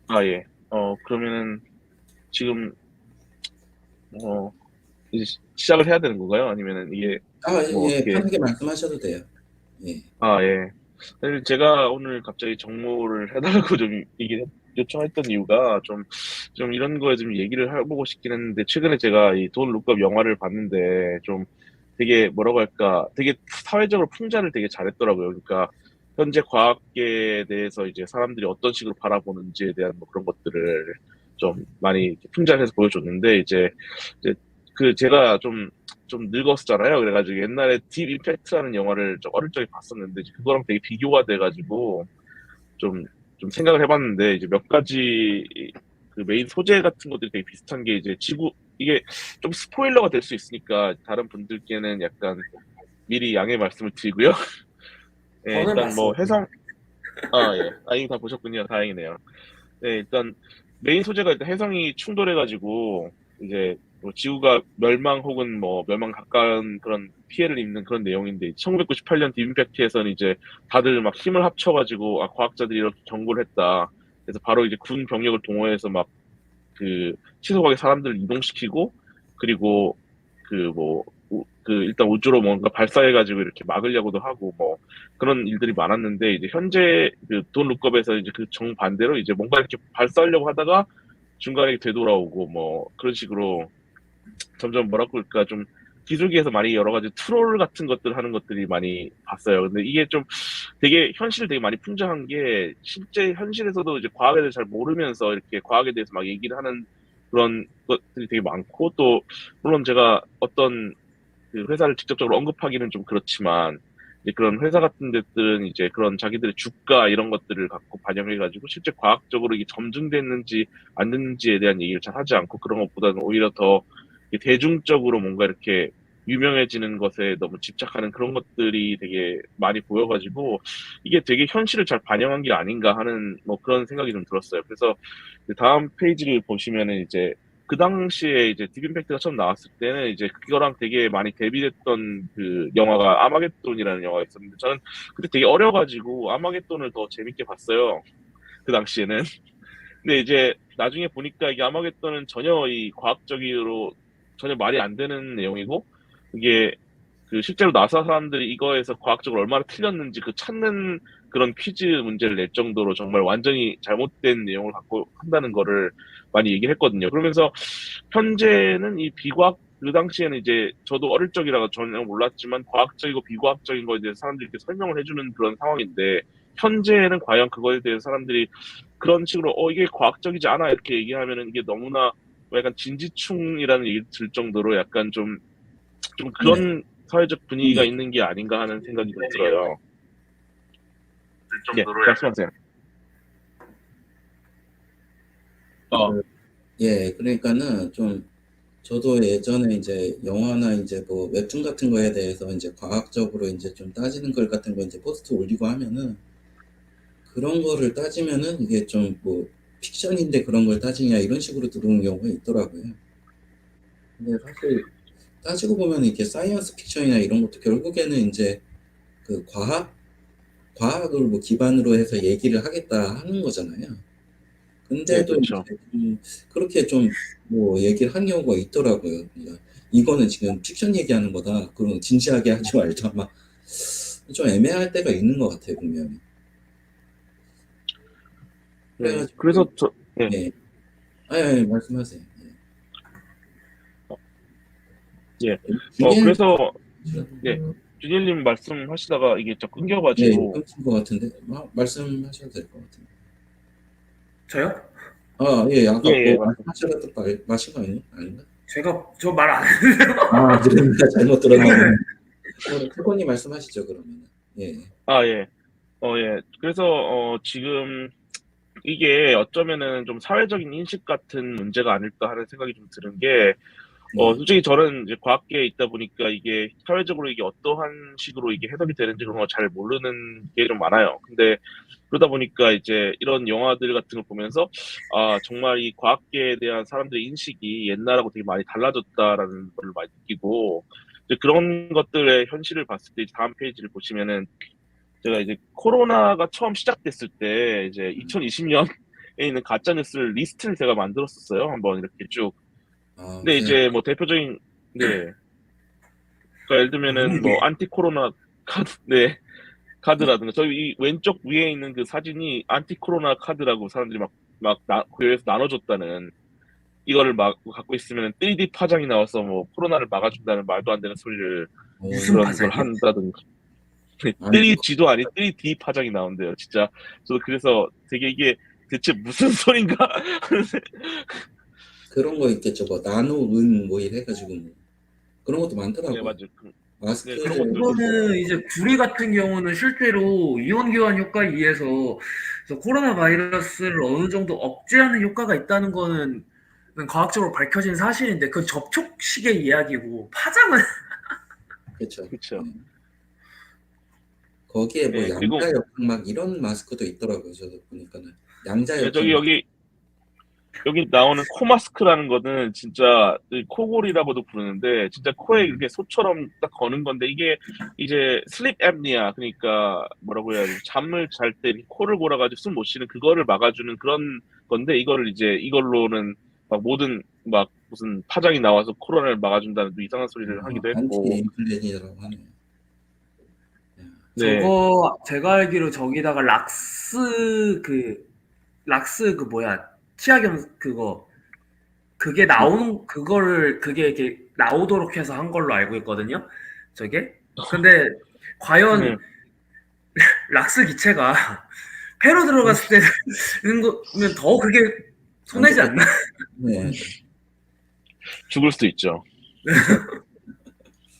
아, 예. 그러면은 지금 이제 시작을 해야 되는 건가요? 아니면은 이게 아, 뭐 예, 어떻게? 편하게 말씀하셔도 돼요. 예. 아, 예. 사실 제가 오늘 갑자기 정모를 해달라고 좀 이게 요청했던 이유가 좀 이런 거에 좀 얘기를 해보고 싶긴 했는데, 최근에 제가 이 돈 룩업 영화를 봤는데, 좀 되게 뭐라고 할까, 되게 사회적으로 풍자를 되게 잘했더라고요. 그러니까 현재 과학계에 대해서 이제 사람들이 어떤 식으로 바라보는지에 대한 뭐 그런 것들을 좀 많이 이렇게 풍자를 해서 보여줬는데, 이제 그 제가 좀 늙었잖아요. 그래가지고 옛날에 딥 임팩트라는 영화를 좀 어릴 적에 봤었는데, 이제 그거랑 되게 비교가 돼가지고 좀, 좀 생각을 해봤는데, 이제 몇 가지 그 메인 소재 같은 것들이 되게 비슷한 게, 이제 이게 좀 스포일러가 될 수 있으니까 다른 분들께는 약간 미리 양해 말씀을 드리고요. 예, 저는 일단 뭐 봤습니다. 예. 아, 이거 다 보셨군요. 다행이네요. 네, 일단 메인 소재가 일단 해성이 충돌해가지고 이제 뭐 지구가 멸망 혹은 뭐 멸망 가까운 그런 피해를 입는 그런 내용인데, 1998년 디임팩트에서는 이제 다들 막 힘을 합쳐가지고 아 과학자들이 이렇게 경고를 했다. 그래서 바로 이제 군 병력을 동원해서 막 그 시소각에 사람들을 이동시키고, 그리고 그 뭐 그 일단 우주로 뭔가 발사해가지고 이렇게 막으려고도 하고 뭐 그런 일들이 많았는데, 이제 현재 그 돈 룩업에서 이제 그 정반대로 이제 뭔가 이렇게 발사하려고 하다가 중간에 되돌아오고 뭐 그런 식으로 점점 뭐라 그럴까, 좀 기술계에서 많이 여러 가지 트롤 같은 것들 하는 것들이 많이 봤어요. 근데 이게 좀 되게 현실을 되게 많이 풍자한 게, 실제 현실에서도 이제 과학에 대해서 잘 모르면서 이렇게 과학에 대해서 막 얘기를 하는 그런 것들이 되게 많고, 또 물론 제가 어떤 그 회사를 직접적으로 언급하기는 좀 그렇지만, 이제 그런 회사 같은 데들은 이제 그런 자기들의 주가 이런 것들을 갖고 반영해가지고 실제 과학적으로 이게 점증됐는지 안 됐는지에 대한 얘기를 잘 하지 않고, 그런 것보다는 오히려 더 대중적으로 뭔가 이렇게 유명해지는 것에 너무 집착하는 그런 것들이 되게 많이 보여가지고, 이게 되게 현실을 잘 반영한 게 아닌가 하는 뭐 그런 생각이 좀 들었어요. 그래서 그 다음 페이지를 보시면은 이제 그 당시에 이제 딥임팩트가 처음 나왔을 때는 이제 그거랑 되게 많이 대비됐던 그 영화가 아마겟돈이라는 영화가 있었는데, 저는 그때 되게 어려가지고 아마겟돈을 더 재밌게 봤어요. 그 당시에는. 근데 이제 나중에 보니까 이게 아마겟돈은 전혀 이 과학적으로 전혀 말이 안 되는 내용이고, 이게 그 실제로 나사 사람들이 이거에서 과학적으로 얼마나 틀렸는지 그 찾는 그런 퀴즈 문제를 낼 정도로 정말 완전히 잘못된 내용을 갖고 한다는 거를 많이 얘기를 했거든요. 그러면서 현재는 이 비과학, 그 당시에는 이제 저도 어릴 적이라 전혀 몰랐지만 과학적이고 비과학적인 거에 대해서 사람들이 이렇게 설명을 해주는 그런 상황인데, 현재는 과연 그거에 대해서 사람들이 그런 식으로 이게 과학적이지 않아 이렇게 얘기하면은 이게 너무나 뭐 약간 진지충이라는 얘기 들 정도로 약간 좀 네. 그런 사회적 분위기가 네. 있는 게 아닌가 하는 생각이 좀 들어요. 들 예, 정도로 약간 말씀하세요. 어, 그, 예, 그러니까는 좀 저도 예전에 이제 영화나 이제 뭐 웹툰 같은 거에 대해서 이제 과학적으로 이제 좀 따지는 걸 같은 거 이제 포스트 올리고 하면은 그런 거를 따지면은 이게 좀 뭐 픽션인데 그런 걸 따지냐 이런 식으로 들어오는 경우가 있더라고요. 근데 사실 따지고 보면 이게 사이언스 픽션이나 이런 것도 결국에는 이제 그 과학을 뭐 기반으로 해서 얘기를 하겠다 하는 거잖아요. 예, 근데도 그렇죠. 이제 그렇게 좀 뭐 얘기를 한 경우가 있더라고요. 그러니까 이거는 지금 픽션 얘기하는 거다. 그럼 진지하게 하지 말자. 막 좀 애매할 때가 있는 것 같아요, 분명히. 네, 그래가지고, 그래서 예, 예. 아니, 말씀하세요. 예, 예. 중에, 그래서 예, 준일님 말씀하시다가 이게 저 네, 끊겨가지고. 끊긴 것 같은데, 말씀하셔도 될 것 같은데. 저요? 아, 예, 예, 아까 뭐 예, 말씀. 말씀하시려던 마신 거 아닌가? 저 말 안 했는데요. 아, 그러니까 잘못 들었나 보네. 태권이 말씀하시죠, 그러면. 예. 아, 예, 예. 그래서 지금 이게 어쩌면은 좀 사회적인 인식 같은 문제가 아닐까 하는 생각이 좀 드는 게, 네. 솔직히 저는 이제 과학계에 있다 보니까 이게 사회적으로 이게 어떠한 식으로 이게 해석이 되는지 그런 걸 잘 모르는 게 좀 많아요. 근데 그러다 보니까 이제 이런 영화들 같은 걸 보면서 아, 정말 이 과학계에 대한 사람들의 인식이 옛날하고 되게 많이 달라졌다라는 걸 많이 느끼고, 이제 그런 것들의 현실을 봤을 때 이제 다음 페이지를 보시면은, 제가 이제 코로나가 처음 시작됐을 때 이제 2020년 있는 가짜 뉴스를 리스트를 제가 만들었었어요. 한번 이렇게 쭉. 아, 근데 이제 뭐 대표적인 네. 그러니까 예를 들면은 뭐 안티 코로나 카드 네. 카드라든가 저희 이 왼쪽 위에 있는 그 사진이 안티 코로나 카드라고 사람들이 교회에서 나눠줬다는 이거를 막 갖고 있으면 3D 파장이 나와서 뭐 코로나를 막아준다는 말도 안 되는 소리를 무슨 그런 걸 파장이요? 한다든가. 아니, 3G도 아닌 3D 파장이 나온대요. 진짜 저도 그래서 되게 이게 대체 무슨 소린가? 그런 거 있겠죠. 뭐 나노은 뭐 이래가지고 뭐. 그런 것도 네 많더라고요. 맞아요. 마스크 네, 그런 것도 그거는 이제 구리 같은 경우는 실제로 이온 교환 효과에 의해서 그래서 코로나 바이러스를 어느 정도 억제하는 효과가 있다는 거는 과학적으로 밝혀진 사실인데 그 접촉식의 이야기고 파장은 그렇죠. 그렇죠. 거기에 뭐 네, 그리고 양자역학 막 이런 마스크도 있더라고요. 저도 보니까는 네, 양자역학 여기 나오는 코 마스크라는 거는 진짜 이 코골이라고도 부르는데 진짜 코에 이렇게 소처럼 딱 거는 건데 이게 이제 슬립 앱니아 그러니까 뭐라고 해야 되지 잠을 잘 때 코를 골아가지고 숨 못 쉬는 그거를 막아주는 그런 건데 이거를 이제 이걸로는 막 모든 막 무슨 파장이 나와서 코로나를 막아준다는 또 이상한 소리를 하기도 안티 했고 인플레니라고 하네요. 네, 저거 제가 알기로 저기다가 락스 그 뭐야 치아겸 그거 그게 나오는 그거를 그게 이렇게 나오도록 해서 한 걸로 알고 있거든요. 저게 근데 네. 과연 락스 기체가 폐로 들어갔을 때 있는 거면 더 그게 손해지 않나? 네. 죽을 수도 있죠.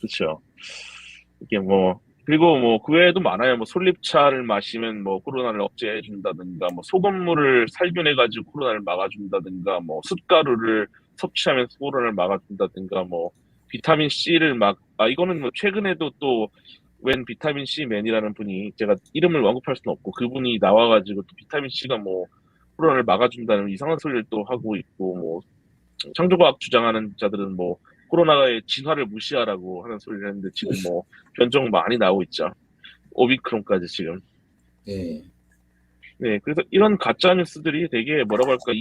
그렇죠. 이게 뭐 그리고 뭐 그 외에도 많아요. 뭐 솔잎차를 마시면 뭐 코로나를 억제해 준다든가, 뭐 소금물을 살균해 가지고 코로나를 막아준다든가, 뭐 숯가루를 섭취하면서 코로나를 막아준다든가, 뭐 비타민 C를 이거는 뭐 최근에도 또 웬 비타민 C 맨이라는 분이 제가 이름을 언급할 수는 없고 그분이 나와가지고 또 비타민 C가 뭐 코로나를 막아준다는 이상한 소리를 또 하고 있고 뭐 창조과학 주장하는 자들은 뭐 코로나의 진화를 무시하라고 하는 소리를 했는데 지금 뭐 변종 많이 나오고 있죠. 오미크론까지 지금. 예. 네, 그래서 이런 가짜 뉴스들이 되게 뭐라고 할까,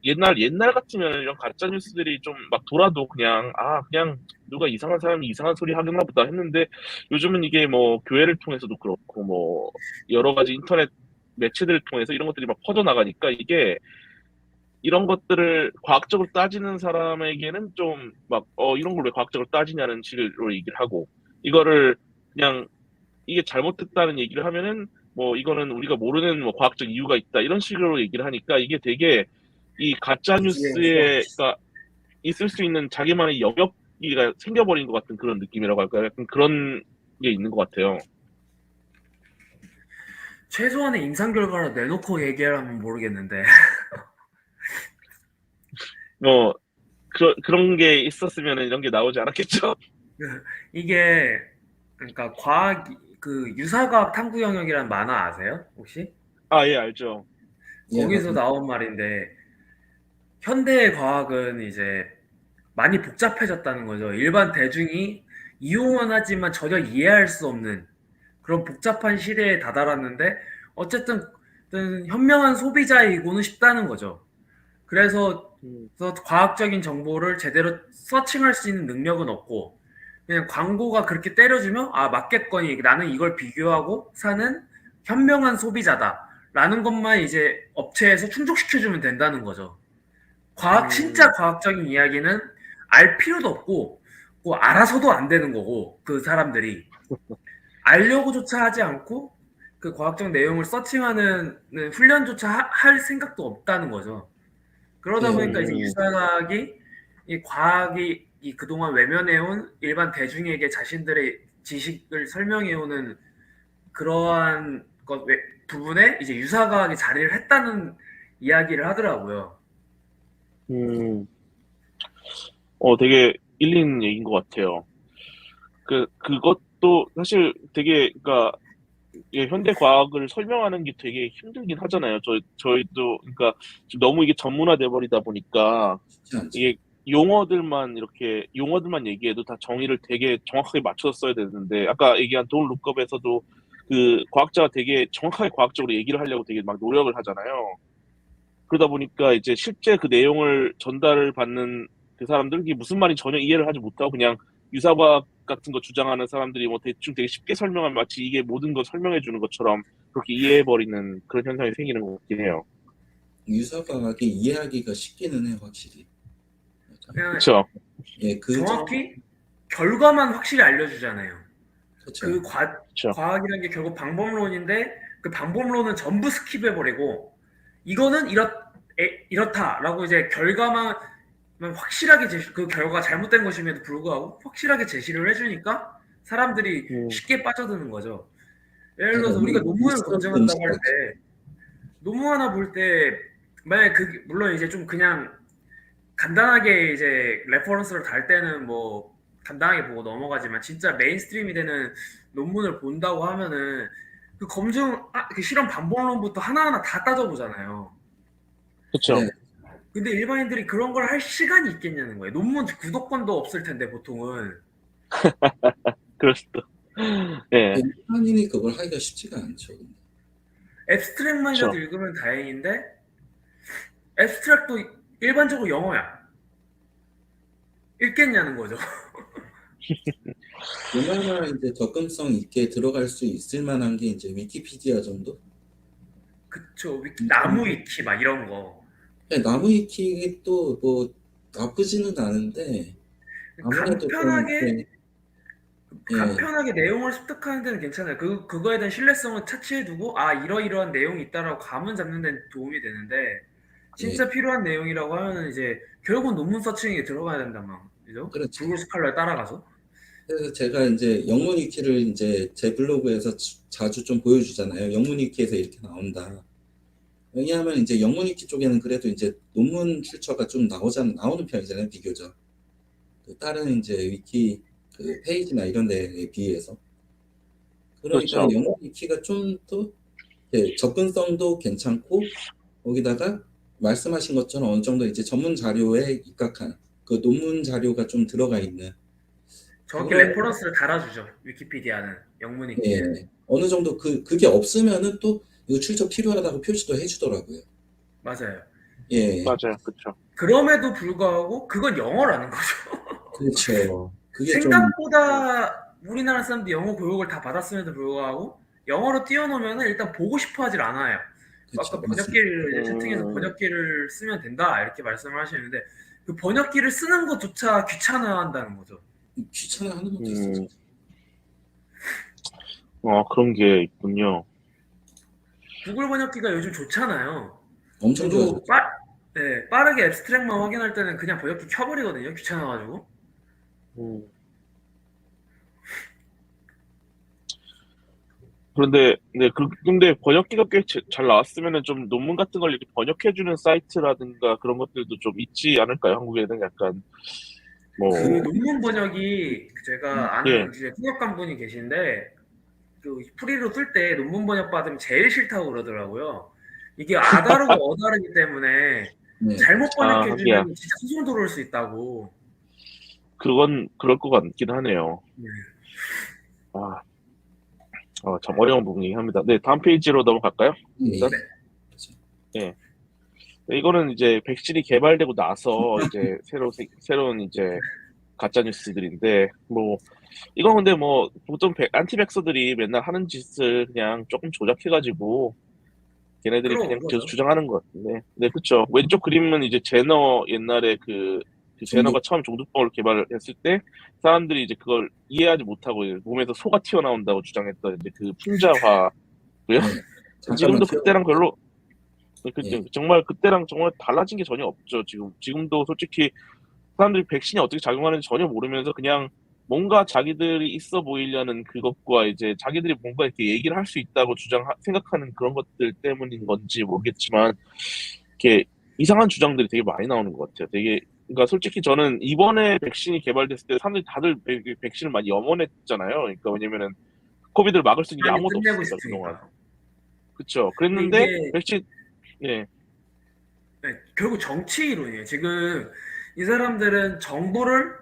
옛날 같으면 이런 가짜 뉴스들이 좀 막 돌아도 그냥 누가 이상한 사람이 이상한 소리 하겠나 보다 했는데 요즘은 이게 뭐 교회를 통해서도 그렇고 뭐 여러 가지 인터넷 매체들을 통해서 이런 것들이 막 퍼져나가니까 이게 이런 것들을 과학적으로 따지는 사람에게는 좀 이런 걸 왜 과학적으로 따지냐는 식으로 얘기를 하고, 이거를 그냥 이게 잘못됐다는 얘기를 하면은, 뭐, 이거는 우리가 모르는 뭐 과학적 이유가 있다, 이런 식으로 얘기를 하니까 이게 되게 이 가짜 뉴스에, 가 있을 수 있는 자기만의 영역이가 생겨버린 것 같은 그런 느낌이라고 할까요? 약간 그런 게 있는 것 같아요. 최소한의 임상 결과를 내놓고 얘기하라면 모르겠는데 뭐, 그런 게 있었으면 이런 게 나오지 않았겠죠? 이게 그러니까 과학 그 유사과학 탐구 영역이라는 만화 아세요? 혹시? 아, 예, 알죠. 예, 거기서 나온 말인데 현대의 과학은 이제 많이 복잡해졌다는 거죠. 일반 대중이 이용은 하지만 전혀 이해할 수 없는 그런 복잡한 시대에 다다랐는데 어쨌든 현명한 소비자이고는 싶다는 거죠. 그래서 음, 과학적인 정보를 제대로 서칭할 수 있는 능력은 없고 그냥 광고가 그렇게 때려주면 맞겠거니 나는 이걸 비교하고 사는 현명한 소비자다 라는 것만 이제 업체에서 충족시켜주면 된다는 거죠. 진짜 과학적인 이야기는 알 필요도 없고 뭐 알아서도 안 되는 거고 그 사람들이 알려고조차 하지 않고 그 과학적 내용을 서칭하는 훈련조차 할 생각도 없다는 거죠. 그러다 예, 보니까 이제 음, 유사과학이 이 과학이 그동안 외면해온 일반 대중에게 자신들의 지식을 설명해오는 그러한 부분에 이제 유사과학이 자리를 했다는 이야기를 하더라고요. 음. 되게 일리 있는 얘기인 것 같아요. 그것도 사실 되게, 그러니까, 현대 과학을 설명하는 게 되게 힘들긴 하잖아요. 저희도, 그러니까, 좀 너무 이게 전문화돼 버리다 보니까, 쉽지 않죠. 이게 용어들만 얘기해도 다 정의를 되게 정확하게 맞춰서 써야 되는데, 아까 얘기한 돈 룩업에서도 그 과학자가 되게 정확하게 과학적으로 얘기를 하려고 되게 막 노력을 하잖아요. 그러다 보니까 이제 실제 그 내용을 전달을 받는 그 사람들이 무슨 말인지 전혀 이해를 하지 못하고 그냥 유사과학 같은 거 주장하는 사람들이 뭐 대충 되게 쉽게 설명하면 마치 이게 모든 걸 설명해 주는 것처럼 그렇게 이해해버리는 그런 현상이 생기는 것 같긴 해요. 유사과학이 이해하기가 쉽기는 해 확실히. 그냥 그쵸? 예, 그 정확히 결과만 확실히 알려주잖아요. 그렇죠. 그 그쵸? 과학이라는 게 결국 방법론인데 그 방법론은 전부 스킵해버리고 이거는 이렇다라고 이제 결과만 확실하게 그 결과가 잘못된 것임에도 불구하고 확실하게 제시를 해주니까 사람들이 음, 쉽게 빠져드는 거죠. 예를 들어서 우리가 그러니까 논문을 일석 검증한다고 할 금식 때 논문 하나 볼 때 만약에 그 물론 이제 좀 그냥 간단하게 이제 레퍼런스를 달 때는 뭐 간단하게 보고 넘어가지만 진짜 메인스트림이 되는 논문을 본다고 하면은 그 그 실험 방법론부터 하나하나 다 따져보잖아요. 그쵸? 네, 근데 일반인들이 그런 걸 할 시간이 있겠냐는 거예요. 논문 구독권도 없을 텐데 보통은. 그럴 수도. 예, 일반인이 그걸 하기가 쉽지가 않죠. 근데. 앱스트랙만이라도 그쵸. 읽으면 다행인데 앱스트랙도 일반적으로 영어야. 읽겠냐는 거죠. 그나마 이제 접근성 있게 들어갈 수 있을 만한 게 이제 위키피디아 정도? 그쵸. 이 나무 정도? 위키 막 이런 거. 네, 나무 위키 또 뭐 나쁘지는 않은데 아무래도 좀 간편하게 예, 간편하게 내용을 습득하는 데는 괜찮아요. 그거에 대한 신뢰성을 차치해두고 아 이러이러한 내용이 있다라고 감은 잡는 데는 도움이 되는데 예, 진짜 필요한 내용이라고 하면 이제 결국은 논문 서칭에 들어가야 된단 말이죠. 그렇죠. 구글 스칼라에 따라가서. 그래서 제가 이제 영문 위키를 이제 제 블로그에서 자주 좀 보여주잖아요. 영문 위키에서 이렇게 나온다. 왜냐하면 이제 영문 위키 쪽에는 그래도 이제 논문 출처가 좀 나오는 편이잖아요, 비교적. 그 다른 이제 위키 그 페이지나 이런 데에 비해서. 그러니까 그렇죠. 영문 위키가 좀 더 접근성도 괜찮고 거기다가 말씀하신 것처럼 어느 정도 이제 전문 자료에 입각한 그 논문 자료가 좀 들어가 있는 정확히 그런 레퍼런스를 달아주죠. 위키피디아는 영문 위키에는. 예, 어느 정도 그게 없으면은 또 이거 출처 필요하다고 표시도 해주더라고요. 맞아요. 예, 맞아요. 그쵸. 그럼에도 불구하고 그건 영어라는 거죠. 그렇죠. 그게 좀 생각보다 우리나라 사람들이 영어 교육을 다 받았음에도 불구하고 영어로 띄워놓으면 일단 보고 싶어 하질 않아요. 그렇죠, 아까 맞습니다. 번역기를 이제 채팅에서 번역기를 쓰면 된다 이렇게 말씀을 하시는데 그 번역기를 쓰는 것조차 귀찮아한다는 거죠. 귀찮아하는 것도 있어, 음, 진짜. 그런 게 있군요. 구글 번역기가 요즘 좋잖아요. 엄청 저도 좋아졌죠. 네, 빠르게 앱스트랙만 확인할 때는 그냥 번역기 켜버리거든요. 귀찮아가지고. 음. 그런데, 네, 근데 번역기가 꽤 잘 나왔으면은 좀 논문 같은 걸 이렇게 번역해주는 사이트라든가 그런 것들도 좀 있지 않을까요? 한국에는 약간, 그 뭐, 논문 번역이 제가 예. 아는 이제 통역관 분이 계신데 그 프리로 쓸 때 논문 번역 받으면 제일 싫다고 그러더라고요. 이게 아다르고 어다르기 때문에 네, 잘못 번역해 하기야. 주면 진짜 소송 들어올 수 있다고. 그건, 그럴 것 같긴 하네요. 네. 아, 참 어려운 부분이긴 합니다. 네, 다음 페이지로 넘어갈까요? 예, 일단? 예. 그렇죠. 예. 네, 이거는 이제 백신이 개발되고 나서 이제 새로운 이제 가짜 뉴스들인데, 뭐, 이건 근데 뭐, 보통 안티백서들이 맨날 하는 짓을 그냥 조금 조작해가지고, 걔네들이 끌어온 그냥 계속 거죠. 주장하는 것 같은데. 네, 그쵸. 왼쪽 그림은 이제 제너 옛날에 그 정도 제너가 처음 종두법을 개발했을 때, 사람들이 이제 그걸 이해하지 못하고 이제 몸에서 소가 튀어나온다고 주장했던 이제 그 풍자화고요. 예, 잠깐만 지금도 그때랑 튀어볼게요. 별로 예, 정말 그때랑 정말 달라진 게 전혀 없죠. 지금도 솔직히 사람들이 백신이 어떻게 작용하는지 전혀 모르면서 그냥 뭔가 자기들이 있어 보이려는 그것과 이제 자기들이 뭔가 이렇게 얘기를 할 수 있다고 생각하는 그런 것들 때문인 건지 모르겠지만 이렇게 이상한 주장들이 되게 많이 나오는 것 같아요. 그러니까 솔직히 저는 이번에 백신이 개발됐을 때 사람들이 다들 백신을 많이 염원했잖아요. 그러니까 왜냐면은 코비드를 막을 수 있는 게 빨리 아무것도 끝내고 없으니까 그동안. 싶으니까. 그쵸. 근데 그랬는데 이게 백신 네. 네, 결국 정치 이론이에요. 지금 이 사람들은 정보를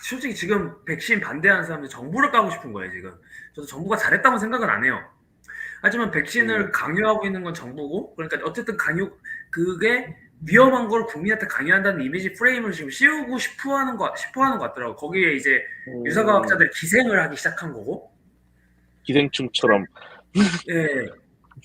솔직히 지금 백신 반대하는 사람들 정보를 까고 싶은 거예요. 지금 저도 정부가 잘했다고 생각은 안 해요. 하지만 음, 백신을 강요하고 있는 건 정부고, 그러니까 어쨌든 그게 위험한 걸 국민한테 강요한다는 이미지 프레임을 지금 씌우고 싶어 하는 것 같더라고. 거기에 이제 유사과학자들이 기생을 하기 시작한 거고. 기생충처럼. 예.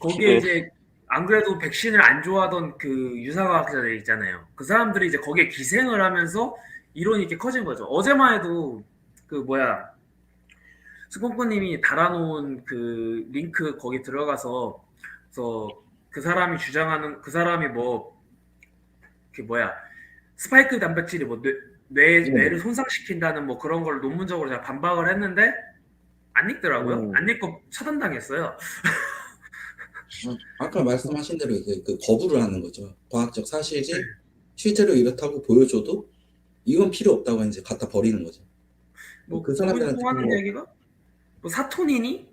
거기에 네. 이제 안 그래도 백신을 안 좋아하던 그 유사과학자들 있잖아요. 그 사람들이 이제 거기에 기생을 하면서 이론이 이렇게 커진 거죠. 어제만 해도 그 뭐야 스콩코님이 달아놓은 그 링크 거기 들어가서 그래서 그 사람이 주장하는 그 사람이 뭐 그 뭐야 스파이크 단백질이 뭐 뇌를 손상시킨다는 뭐 그런 걸 논문적으로 제가 반박을 했는데 안 읽더라고요. 안 읽고 차단당했어요. 아까 말씀하신 대로 그 거부를 하는 거죠. 과학적 사실이 실제로 이렇다고 보여줘도 이건 필요 없다고 이제 갖다 버리는 거죠. 뭐 그 사람들한테 또 하는 얘기가 뭐 사토닌이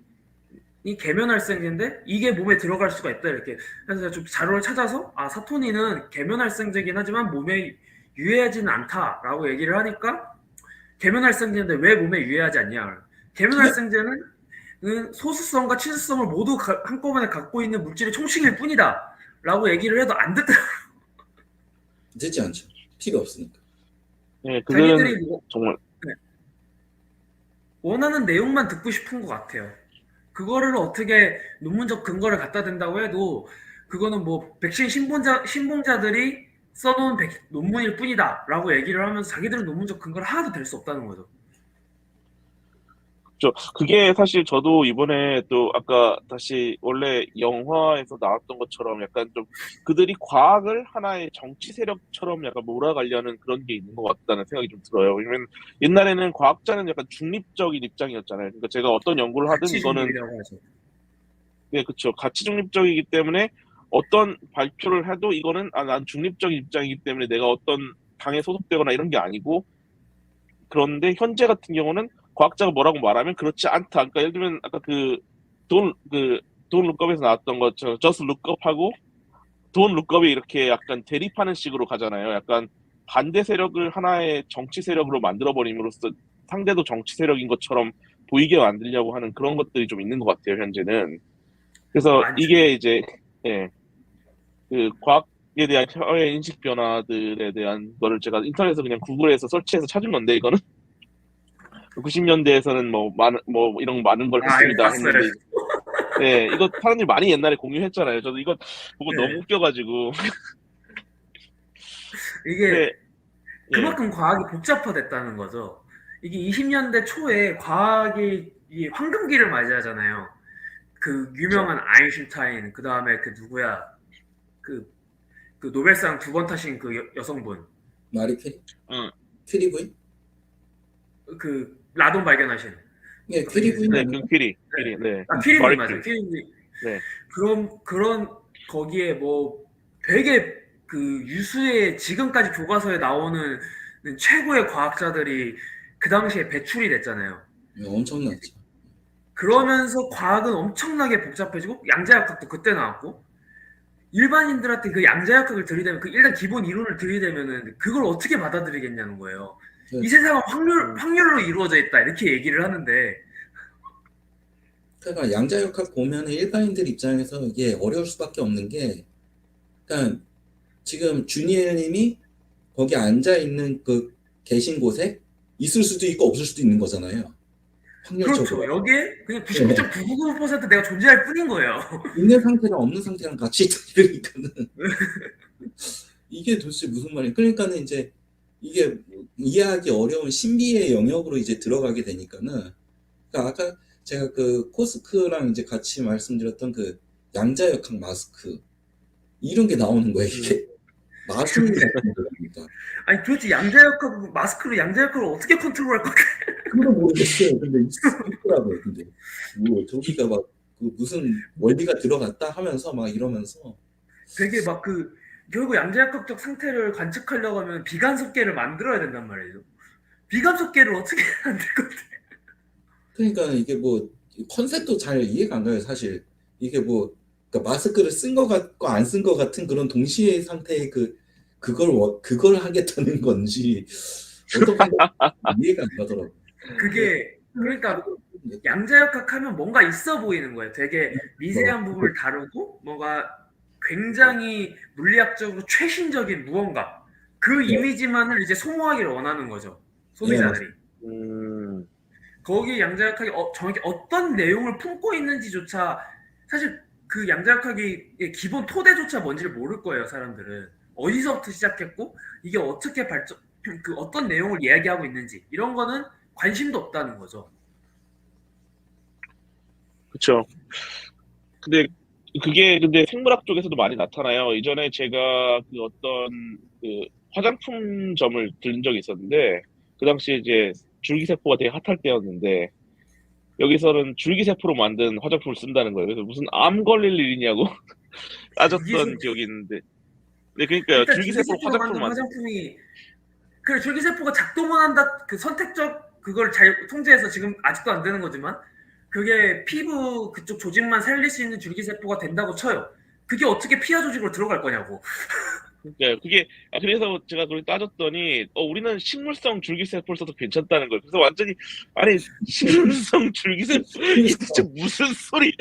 이 계면활성제인데 이게 몸에 들어갈 수가 있다 이렇게. 그래서 제가 좀 자료를 찾아서 사토닌은 계면활성제긴 하지만 몸에 유해하지는 않다라고 얘기를 하니까 계면활성제인데 왜 몸에 유해하지 않냐. 계면활성제는 소수성과 치수성을 모두 한꺼번에 갖고 있는 물질의 총칭일 뿐이다 라고 얘기를 해도 안 듣더라고요. 듣지 않죠. 필요 없으니까. 네, 그들은 자기들이 정말 원하는 내용만 듣고 싶은 것 같아요. 그거를 어떻게 논문적 근거를 갖다 댄다고 해도 그거는 뭐 백신 신봉자들이 써놓은 논문일 뿐이다 라고 얘기를 하면서 자기들은 논문적 근거를 하나도 댈 수 없다는 거죠. 그게 사실 저도 이번에 또 아까 다시 원래 영화에서 나왔던 것처럼 약간 좀 그들이 과학을 하나의 정치 세력처럼 약간 몰아가려는 그런 게 있는 것 같다는 생각이 좀 들어요. 왜냐면 옛날에는 과학자는 약간 중립적인 입장이었잖아요. 그러니까 제가 어떤 연구를 하든 이거는 가치중립이라고 하죠. 네, 그렇죠. 가치 중립적이기 때문에 어떤 발표를 해도 이거는 난 중립적인 입장이기 때문에 내가 어떤 당에 소속되거나 이런 게 아니고 그런데 현재 같은 경우는 과학자가 뭐라고 말하면 그렇지 않다. 그러니까 예를 들면 아까 돈 룩업에서 나왔던 것처럼 저스트 룩업하고 돈 룩업이 이렇게 약간 대립하는 식으로 가잖아요. 약간 반대 세력을 하나의 정치 세력으로 만들어 버림으로써 상대도 정치 세력인 것처럼 보이게 만들려고 하는 그런 것들이 좀 있는 것 같아요. 현재는. 그래서 많죠. 이게 이제 예, 그 과학에 대한 사회 인식 변화들에 대한 거를 제가 인터넷에서 그냥 구글에서 설치해서 찾은 건데 이거는 90년대에서는 뭐 이런 많은 걸 했습니다 봤어요. 했는데 네, 이거 사람들이 많이 옛날에 공유했잖아요. 저도 이거 보고 네. 너무 웃겨가지고 이게 근데 그만큼 과학이 복잡화됐다는 거죠. 이게 20년대 초에 과학이 이 황금기를 맞이하잖아요. 그 유명한 아인슈타인, 그 다음에 그 누구야, 그 노벨상 2번 타신 그 여성분, 마리 퀴리? 응. 퀴리 부인? 그 라돈 발견하신. 예, 퀴리 부인 네, 아니에요? 그 퀴리, 네. 퀴리 마리 맞아요. 퀴리. 퀴리. 네. 그런 거기에 뭐 되게 그 유수의 지금까지 교과서에 나오는 최고의 과학자들이 그 당시에 배출이 됐잖아요. 엄청났죠. 그러면서 과학은 엄청나게 복잡해지고 양자역학도 그때 나왔고 일반인들한테 그 양자역학을 들이대면 그 일단 기본 이론을 들이대면은 그걸 어떻게 받아들이겠냐는 거예요. 네. 이 세상은 확률로 이루어져 있다 이렇게 얘기를 하는데 그러니까 양자역학 보면은 일반인들 입장에서 이게 어려울 수밖에 없는 게, 그러니까 지금 주니엘님이 거기 앉아 있는 계신 곳에 있을 수도 있고 없을 수도 있는 거잖아요. 확률적으로. 그렇죠. 여기에 그냥 99.999% 내가 존재할 뿐인 거예요. 있는 상태랑 없는 상태랑 같이 있다 이러니까는 이게 도대체 무슨 말이에요? 그러니까는 이제 이게 이해하기 어려운 신비의 영역으로 이제 들어가게 되니까는, 그러니까 아까 제가 그 코스크랑 이제 같이 말씀드렸던 그 양자역학 마스크 이런 게 나오는 거예요. 이게 마술이 같은 거니까. 아니 도대체 양자역학 마스크로 양자역학을 어떻게 컨트롤할 거야? 그건 모르겠어요. 근데 있더라고요. 근데 뭐 저기가 막 그 무슨 원리가 들어갔다 하면서 막 이러면서 되게 막 결국 양자역학적 상태를 관측하려고 하면 비간섭계를 만들어야 된단 말이에요. 비간섭계를 어떻게 해야 될 건데? 그러니까 이게 뭐 컨셉도 잘 이해가 안 가요. 사실 이게 뭐 그러니까 마스크를 쓴 것 같고 안 쓴 것 같은 그런 동시의 상태의 그걸 하겠다는 건지 어떻게 이해가 안 가더라고요. 그게 그러니까 양자역학 하면 뭔가 있어 보이는 거예요. 되게 미세한 부분을 다루고 뭔가 굉장히 물리학적으로 최신적인 무언가 그 네. 이미지만을 이제 소모하기를 원하는 거죠. 소비자들이. 음, 거기에 양자역학이 정확히 어떤 내용을 품고 있는지조차 사실 그 양자역학의 기본 토대조차 뭔지를 모를 거예요. 사람들은 어디서부터 시작했고 이게 어떻게 발전 그 어떤 내용을 이야기하고 있는지 이런 거는 관심도 없다는 거죠. 그쵸. 근데 근데 생물학 쪽에서도 많이 나타나요. 이전에 제가 그 어떤 그 화장품점을 들린 적이 있었는데 그 당시에 이제 줄기세포가 되게 핫할 때였는데 여기서는 줄기세포로 만든 화장품을 쓴다는 거예요. 그래서 무슨 암 걸릴 일이냐고 따졌던 기억이 있는데. 네, 그러니까요. 일단 줄기세포로 줄기세포로 화장품을 만든 화장품이 그래 줄기세포가 작동을 한다 그 선택적 그걸 잘 통제해서 지금 아직도 안 되는 거지만 그게 피부 그쪽 조직만 살릴 수 있는 줄기세포가 된다고 쳐요. 그게 어떻게 피하 조직으로 들어갈 거냐고. 그러니까요. 그래서 제가 그걸 따졌더니 우리는 식물성 줄기세포를 써도 괜찮다는 거예요. 그래서 완전히 아니 식물성 줄기세포 이게 진짜 무슨 소리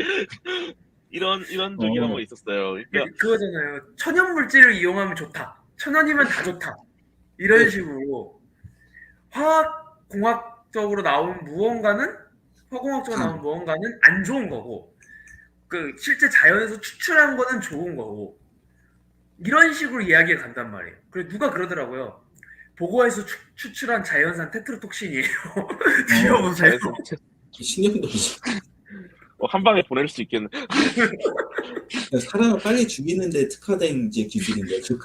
이런 적이 한 번 있었어요. 그러니까 그거잖아요. 천연 물질을 이용하면 좋다. 천연이면 다 좋다. 이런 식으로 화학공학적으로 나온 무언가는 안 좋은 거고 그 실제 자연에서 추출한 거는 좋은 거고 이런 식으로 이야기가 간단 말이에요. 그리고 누가 그러더라고요. 보고에서 추출한 자연산 테트로톡신이에요. 드셔보세요. 신경도 한 방에 보낼 수 있겠네. 사람을 빨리 죽이는데 특화된 이제 기술인 거죠.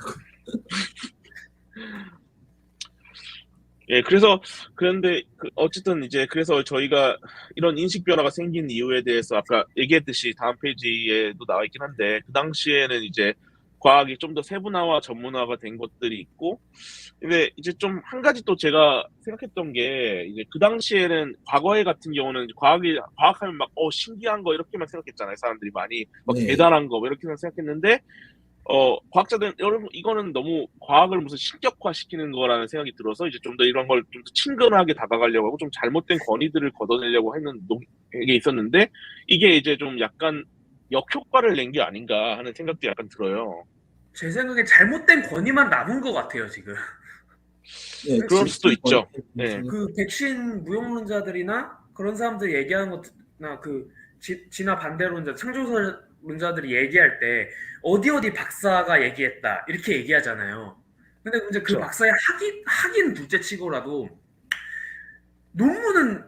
예, 그런데 어쨌든 이제 그래서 저희가 이런 인식 변화가 생긴 이유에 대해서 아까 얘기했듯이 다음 페이지에도 나와 있긴 한데 그 당시에는 이제 과학이 좀 더 세분화와 전문화가 된 것들이 있고 근데 이제 좀 한 가지 또 제가 생각했던 게 이제 그 당시에는 과거에 같은 경우는 이제 과학하면 막 신기한 거 이렇게만 생각했잖아요. 사람들이 많이 막 네. 대단한 거 뭐 이렇게만 생각했는데 과학자들은 여러분 이거는 너무 과학을 무슨 신격화시키는 거라는 생각이 들어서 이제 좀 더 이런 걸 좀 더 친근하게 다가가려고 하고 좀 잘못된 권위들을 걷어내려고 하는 게 있었는데 이게 이제 좀 약간 역효과를 낸 게 아닌가 하는 생각도 약간 들어요. 제 생각에 잘못된 권위만 남은 것 같아요 지금. 네, 그럴 수도 있죠. 네. 그 백신 무용론자들이나 그런 사람들 얘기하는 것나 그 진화 반대론자, 창조설론자들이 얘기할 때 어디 박사가 얘기했다 이렇게 얘기하잖아요. 근데 이제 그 그렇죠. 박사의 학인 둘째치고라도 논문은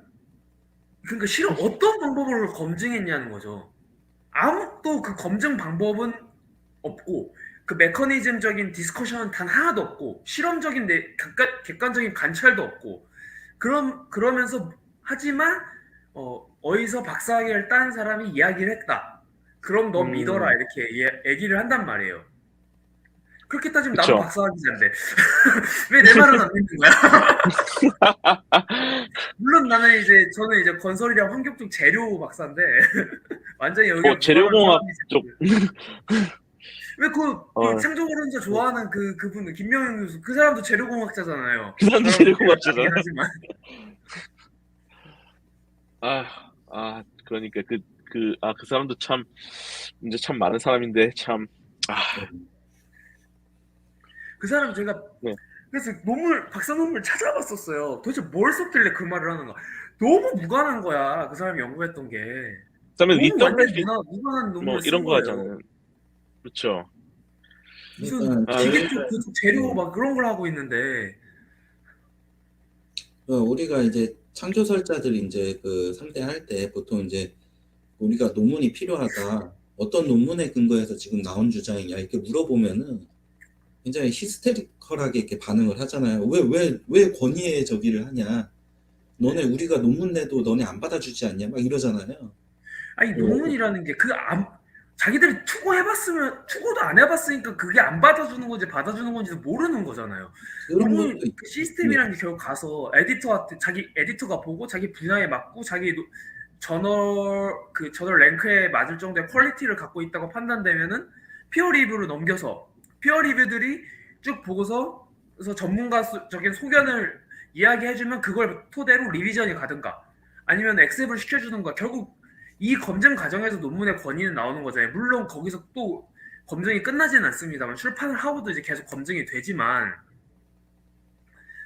그러니까 실험 어떤 방법으로 검증했냐는 거죠. 아무도 그 검증 방법은 없고 그 메커니즘적인 디스커션은 단 하나도 없고 실험적인 객관적인 관찰도 없고 그러면서 하지만 어디서 박사학위를 딴 사람이 이야기를 했다. 그럼 너 믿어라 이렇게 얘기를 한단 말이에요. 그렇게 따지면 나도 그쵸. 박사학위자인데 왜 내 말은 안 믿는 거야? 물론 저는 이제 건설이랑 환경 쪽 재료 박사인데 완전히 여기 재료공학 쪽. 왜 창조론자 좋아하는 그분 김명현 교수 그 사람도 재료공학자잖아요. 그 사람도 재료공학자잖아요. 하지만 그러니까 그 사람도 참 이제 참 많은 사람인데 참 그 사람 제가 네. 그래서 박사 논문을 찾아봤었어요. 도대체 뭘 썼길래 그 말을 하는가? 너무 무관한 거야. 그 사람이 연구했던 게. 그다음에 무관한 논문을 뭐 이런 쓴 거 거예요. 하잖아요. 그렇죠. 무슨 기계 쪽 재료 막 그런 걸 하고 있는데. 우리가 이제 창조설자들이 이제 그 상대할 때 보통 이제 우리가 논문이 필요하다. 어떤 논문에 근거해서 지금 나온 주장이냐 이렇게 물어보면은 굉장히 히스테리컬하게 이렇게 반응을 하잖아요. 왜 권위에 저기를 하냐? 너네 우리가 논문 내도 너네 안 받아주지 않냐? 막 이러잖아요. 아니 논문이라는 게 자기들이 투고도 안 해봤으니까 그게 안 받아주는 건지 받아주는 건지도 모르는 거잖아요. 논문 그 시스템이라는 게 결국 가서 자기 에디터가 보고 자기 분야에 맞고 자기 저널 랭크에 맞을 정도의 퀄리티를 갖고 있다고 판단되면은 피어 리뷰로 넘겨서 피어 리뷰들이 쭉 보고서 그래서 전문가적인 소견을 이야기해주면 그걸 토대로 리비전이 가든가 아니면 액셉을 시켜주든가 결국 이 검증 과정에서 논문의 권위는 나오는 거잖아요. 물론 거기서 또 검증이 끝나지는 않습니다만 출판을 하고도 이제 계속 검증이 되지만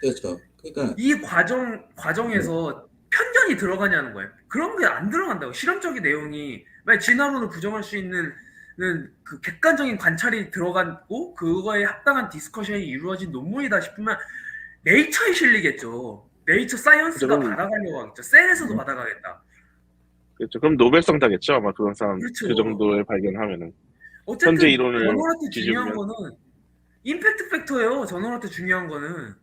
그렇죠. 그러니까 이 과정에서 편견이 들어가냐는 거예요. 그런 게 안 들어간다고. 실험적인 내용이 만약 진화론을 부정할 수 있는 그 객관적인 관찰이 들어가고 그거에 합당한 디스커션이 이루어진 논문이다 싶으면 네이처에 실리겠죠. 네이처 사이언스가 그럼 받아가려고 하겠죠. 셀에서도 받아가겠다. 그렇죠. 그럼 노벨상 타겠죠. 아마 그런 사람 그 그렇죠. 정도의 발견하면은 현재 어쨌든 이론을 저널한테 중요한 뒤집으면 거는 임팩트 팩터예요. 저널한테 중요한 거는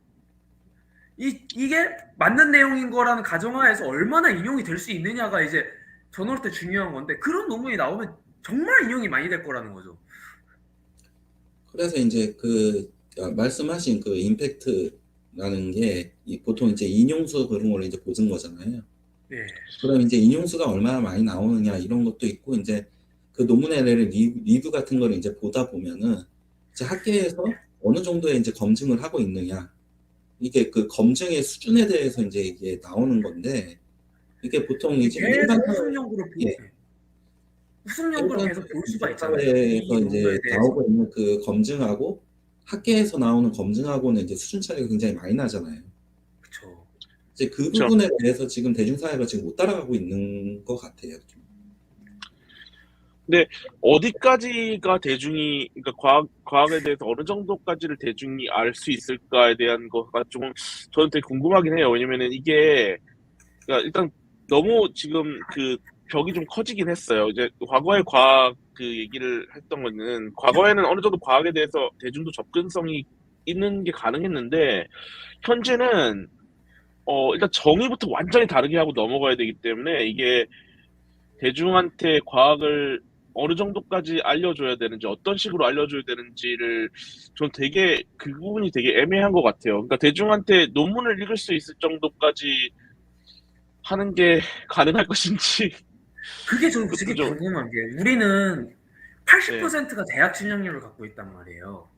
이게 맞는 내용인 거라는 가정하에서 얼마나 인용이 될 수 있느냐가 이제 저널한테 중요한 건데 그런 논문이 나오면 정말 인용이 많이 될 거라는 거죠. 그래서 이제 말씀하신 그 임팩트라는 게 보통 이제 인용수 그런 걸 이제 보는 거잖아요. 네. 그럼 이제 인용수가 얼마나 많이 나오느냐 이런 것도 있고 이제 그 논문의 리뷰 같은 거를 이제 보다 보면은 이제 학계에서 어느 정도의 이제 검증을 하고 있느냐 이게 그 검증의 수준에 대해서 이제 이게 나오는 건데 이게 보통 이제 계속 일반 후속 연구를 예, 후속 연구를 일반 계속 볼 수가 있잖아요. 이 사회에서 논문에 이제 대해서. 나오고 있는 그 검증하고 학계에서 나오는 검증하고는 이제 수준 차이가 굉장히 많이 나잖아요. 그렇죠. 이제 그 그쵸. 부분에 대해서 지금 대중사회가 지금 못 따라가고 있는 것 같아요. 좀. 어디까지가 대중이 그러니까 과학에 대해서 어느 정도까지를 대중이 알 수 있을까에 대한 거가 좀 저는 되게 궁금하긴 해요. 왜냐면은 이게 그러니까 일단 너무 지금 그 벽이 좀 커지긴 했어요. 이제 과거의 과학 그 얘기를 했던 거는 과거에는 어느 정도 과학에 대해서 대중도 접근성이 있는 게 가능했는데 현재는 일단 정의부터 완전히 다르게 하고 넘어가야 되기 때문에 이게 대중한테 과학을 어느 정도까지 알려줘야 되는지 어떤 식으로 알려줘야 되는지를 전 되게 그 부분이 되게 애매한 것 같아요. 그러니까 대중한테 논문을 읽을 수 있을 정도까지 하는 게 가능할 것인지 그게 저는 그것도 되게 좀 궁금한 게 우리는 네. 80%가 대학 진학률을 갖고 있단 말이에요.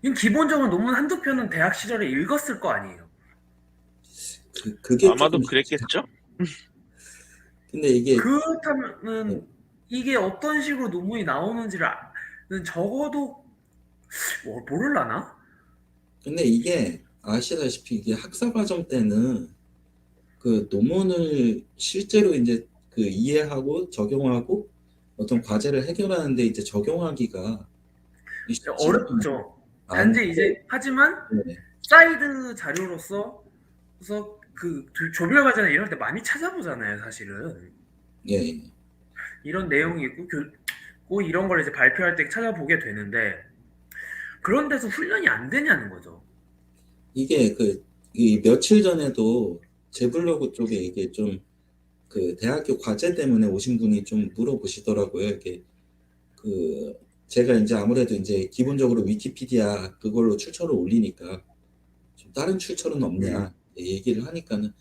이건 기본적으로 논문 한두 편은 대학 시절에 읽었을 거 아니에요. 그게 아마도 조금 그랬겠죠? 근데 이게 그렇다면은 이게 어떤 식으로 논문이 나오는지를 적어도 모를라나? 근데 이게 아시다시피 이게 학사 과정 때는 그 논문을 실제로 이제 그 이해하고 적용하고 어떤 과제를 해결하는데 이제 적용하기가 쉽지가 어렵죠. 단지 않고 이제 하지만 네. 사이드 자료로서 그래서 그 조별 과제나 이럴 때 많이 찾아보잖아요, 사실은. 예, 예. 이런 내용이 있고 이런 걸 이제 발표할 때 찾아보게 되는데 그런 데서 훈련이 안 되냐는 거죠. 이게 이 며칠 전에도 제 블로그 쪽에 이게 좀 그 대학교 과제 때문에 오신 분이 좀 물어보시더라고요. 이게 그 제가 이제 아무래도 이제 기본적으로 위키피디아 그걸로 출처를 올리니까 좀 다른 출처는 없냐 얘기를 하니까는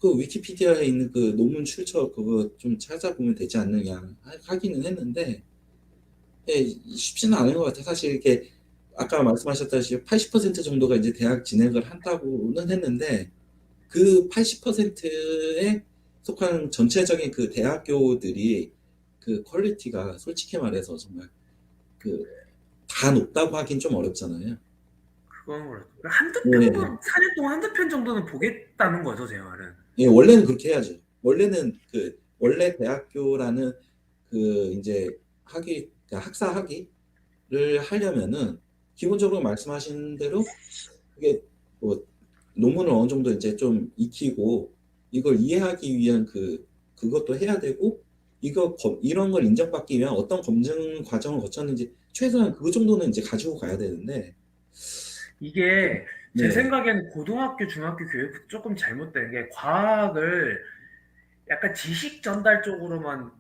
그 위키피디아에 있는 그 논문 출처 그거 좀 찾아보면 되지 않느냐 하기는 했는데 예, 쉽지는 않은 것 같아요. 사실 이렇게 아까 말씀하셨다시피 80% 정도가 이제 대학 진학을 한다고는 했는데 그 80%에 속한 전체적인 그 대학교들이 그 퀄리티가 솔직히 말해서 정말 그 다 높다고 하긴 좀 어렵잖아요. 그건 그렇죠. 한두 네. 편만 4년 동안 한두 편 정도는 보겠다는 거죠, 제 말은. 예, 원래는 그렇게 해야죠. 원래는 원래 대학교라는 그 이제 그러니까 학사 학위를 하려면은 기본적으로 말씀하신 대로 그게 뭐 논문을 어느 정도 이제 좀 익히고 이걸 이해하기 위한 그것도 해야 되고 이런 걸 인정받기 위한 어떤 검증 과정을 거쳤는지 최소한 그 정도는 이제 가지고 가야 되는데 이게 제 네, 생각에는 고등학교, 중학교 교육부터 조금 잘못된 게 과학을 약간 지식 전달 쪽으로만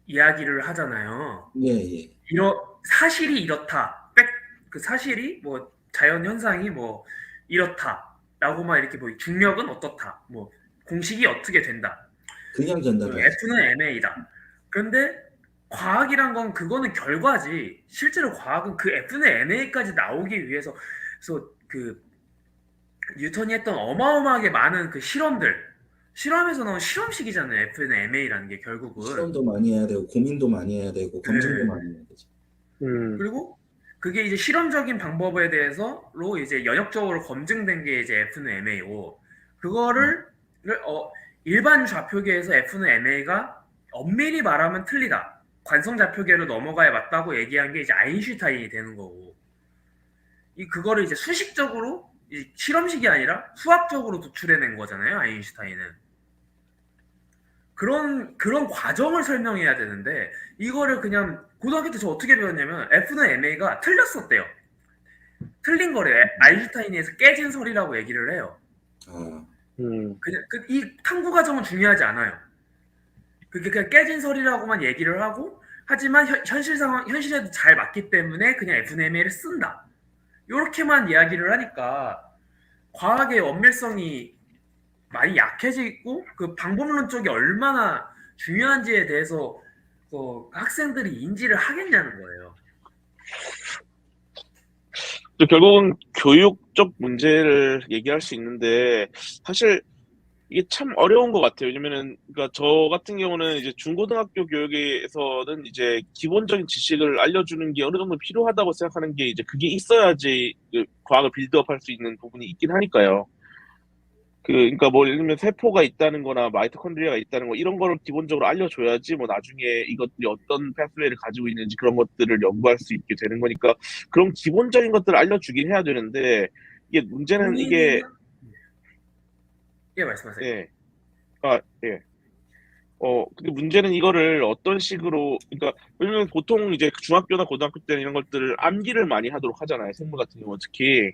이야기를 하잖아요. 예, 예. 사실이 이렇다. 그 사실이 뭐 자연 현상이 뭐 이렇다라고만 이렇게 뭐 중력은 어떻다. 뭐 공식이 어떻게 된다. 그냥 전달해야죠. F는 MA다. 그런데 과학이란 건 그거는 결과지. 실제로 과학은 그 F는 MA까지 나오기 위해서 그래서 그 뉴턴이 했던 어마어마하게 많은 그 실험에서 나온 실험식이잖아요. F는 MA라는 게 결국은. 실험도 많이 해야 되고 고민도 많이 해야 되고 검증도 네. 많이 해야 되죠. 그리고 그게 이제 실험적인 방법에 대해서로 이제 연역적으로 검증된 게 이제 F는 MA고 그거를 일반 좌표계에서 F는 MA가 엄밀히 말하면 틀리다. 관성 좌표계로 넘어가야 맞다고 얘기한 게 이제 아인슈타인이 되는 거고 그거를 이제 수식적으로 실험식이 아니라 수학적으로 도출해낸 거잖아요. 아인슈타인은. 그런 과정을 설명해야 되는데 이거를 그냥 고등학교 때 저 어떻게 배웠냐면 F는 MA가 틀렸었대요. 틀린 거래. 아인슈타인에서 깨진 설이라고 얘기를 해요. 아, 그냥 이 탐구 과정은 중요하지 않아요. 그게 그냥 깨진 설이라고만 얘기를 하고 하지만 현실 상황 현실에도 잘 맞기 때문에 그냥 F는 MA를 쓴다. 이렇게만 이야기를 하니까 과학의 엄밀성이 많이 약해지고 그 방법론 쪽이 얼마나 중요한지에 대해서 그 학생들이 인지를 하겠냐는 거예요. 또 결국은 교육적 문제를 얘기할 수 있는데 사실 이게 참 어려운 것 같아요. 왜냐면은 그러니까 저 같은 경우는 이제 중고등학교 교육에서는 이제 기본적인 지식을 알려주는 게 어느 정도 필요하다고 생각하는 게 이제 그게 있어야지 그 과학을 빌드업할 수 있는 부분이 있긴 하니까요. 그러니까 뭐 예를 들면 세포가 있다는 거나 마이토콘드리아가 있다는 거 이런 거를 기본적으로 알려줘야지 뭐 나중에 이것들이 어떤 패스웨이를 가지고 있는지 그런 것들을 연구할 수 있게 되는 거니까 그런 기본적인 것들을 알려주긴 해야 되는데 이게 문제는 본인은 이게 예 말씀하세요. 예. 예. 근데 문제는 이거를 어떤 식으로, 그러니까, 왜냐면 보통 이제 중학교나 고등학교 때는 이런 것들을 암기를 많이 하도록 하잖아요. 생물 같은 경우는 특히.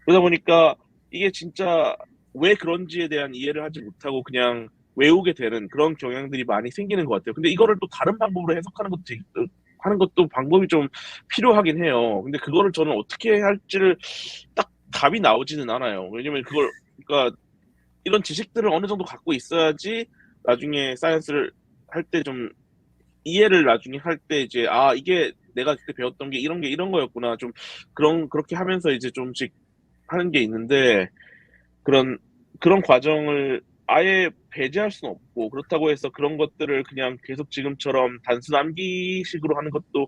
그러다 보니까 이게 진짜 왜 그런지에 대한 이해를 하지 못하고 그냥 외우게 되는 그런 경향들이 많이 생기는 것 같아요. 근데 이거를 또 다른 방법으로 해석하는 것도 하는 것도 방법이 좀 필요하긴 해요. 근데 그거를 저는 어떻게 할지를 딱 답이 나오지는 않아요. 왜냐면 그러니까 이런 지식들을 어느 정도 갖고 있어야지 나중에 사이언스를 할 때 좀 이해를 나중에 할 때 이제 이게 내가 그때 배웠던 게 이런 거였구나 좀 그렇게 하면서 이제 좀씩 하는 게 있는데 그런 그런 과정을 아예 배제할 수는 없고 그렇다고 해서 그런 것들을 그냥 계속 지금처럼 단순 암기식으로 하는 것도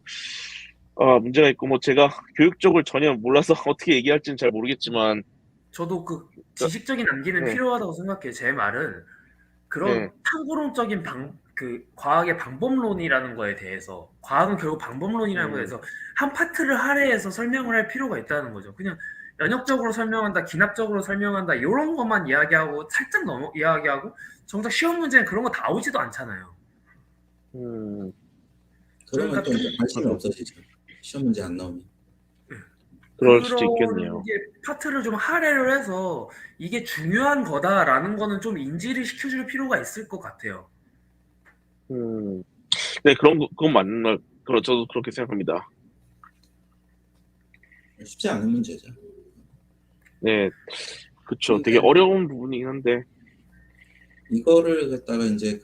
문제가 있고 뭐 제가 교육적을 전혀 몰라서 어떻게 얘기할지는 잘 모르겠지만 저도 그 그- 지식적인 암기는 네, 필요하다고 생각해요. 제 말은 그런 네, 탐구론적인 그 과학의 방법론이라는 거에 대해서 과학은 결국 방법론이라는 거에 음, 대해서 한 파트를 할애해서 설명을 할 필요가 있다는 거죠. 그냥 연역적으로 설명한다, 기납적으로 설명한다 이런 것만 이야기하고 살짝 넘어 이야기하고 정작 시험 문제는 그런 거 다 오지도 않잖아요. 그러면 그러니까 또 좀 이제 관심이 맞아요. 없어지죠. 시험 문제 안 나오면. 그럴 수도 있겠네요. 그런 게 파트를 좀 할애를 해서 이게 중요한 거다라는 거는 좀 인지를 시켜줄 필요가 있을 것 같아요. 음, 네, 그건 맞는 말, 저도 그렇게 생각합니다. 쉽지 않은 문제죠. 네, 그쵸. 되게 근데 어려운 부분이긴 한데, 이거를 갖다가 이제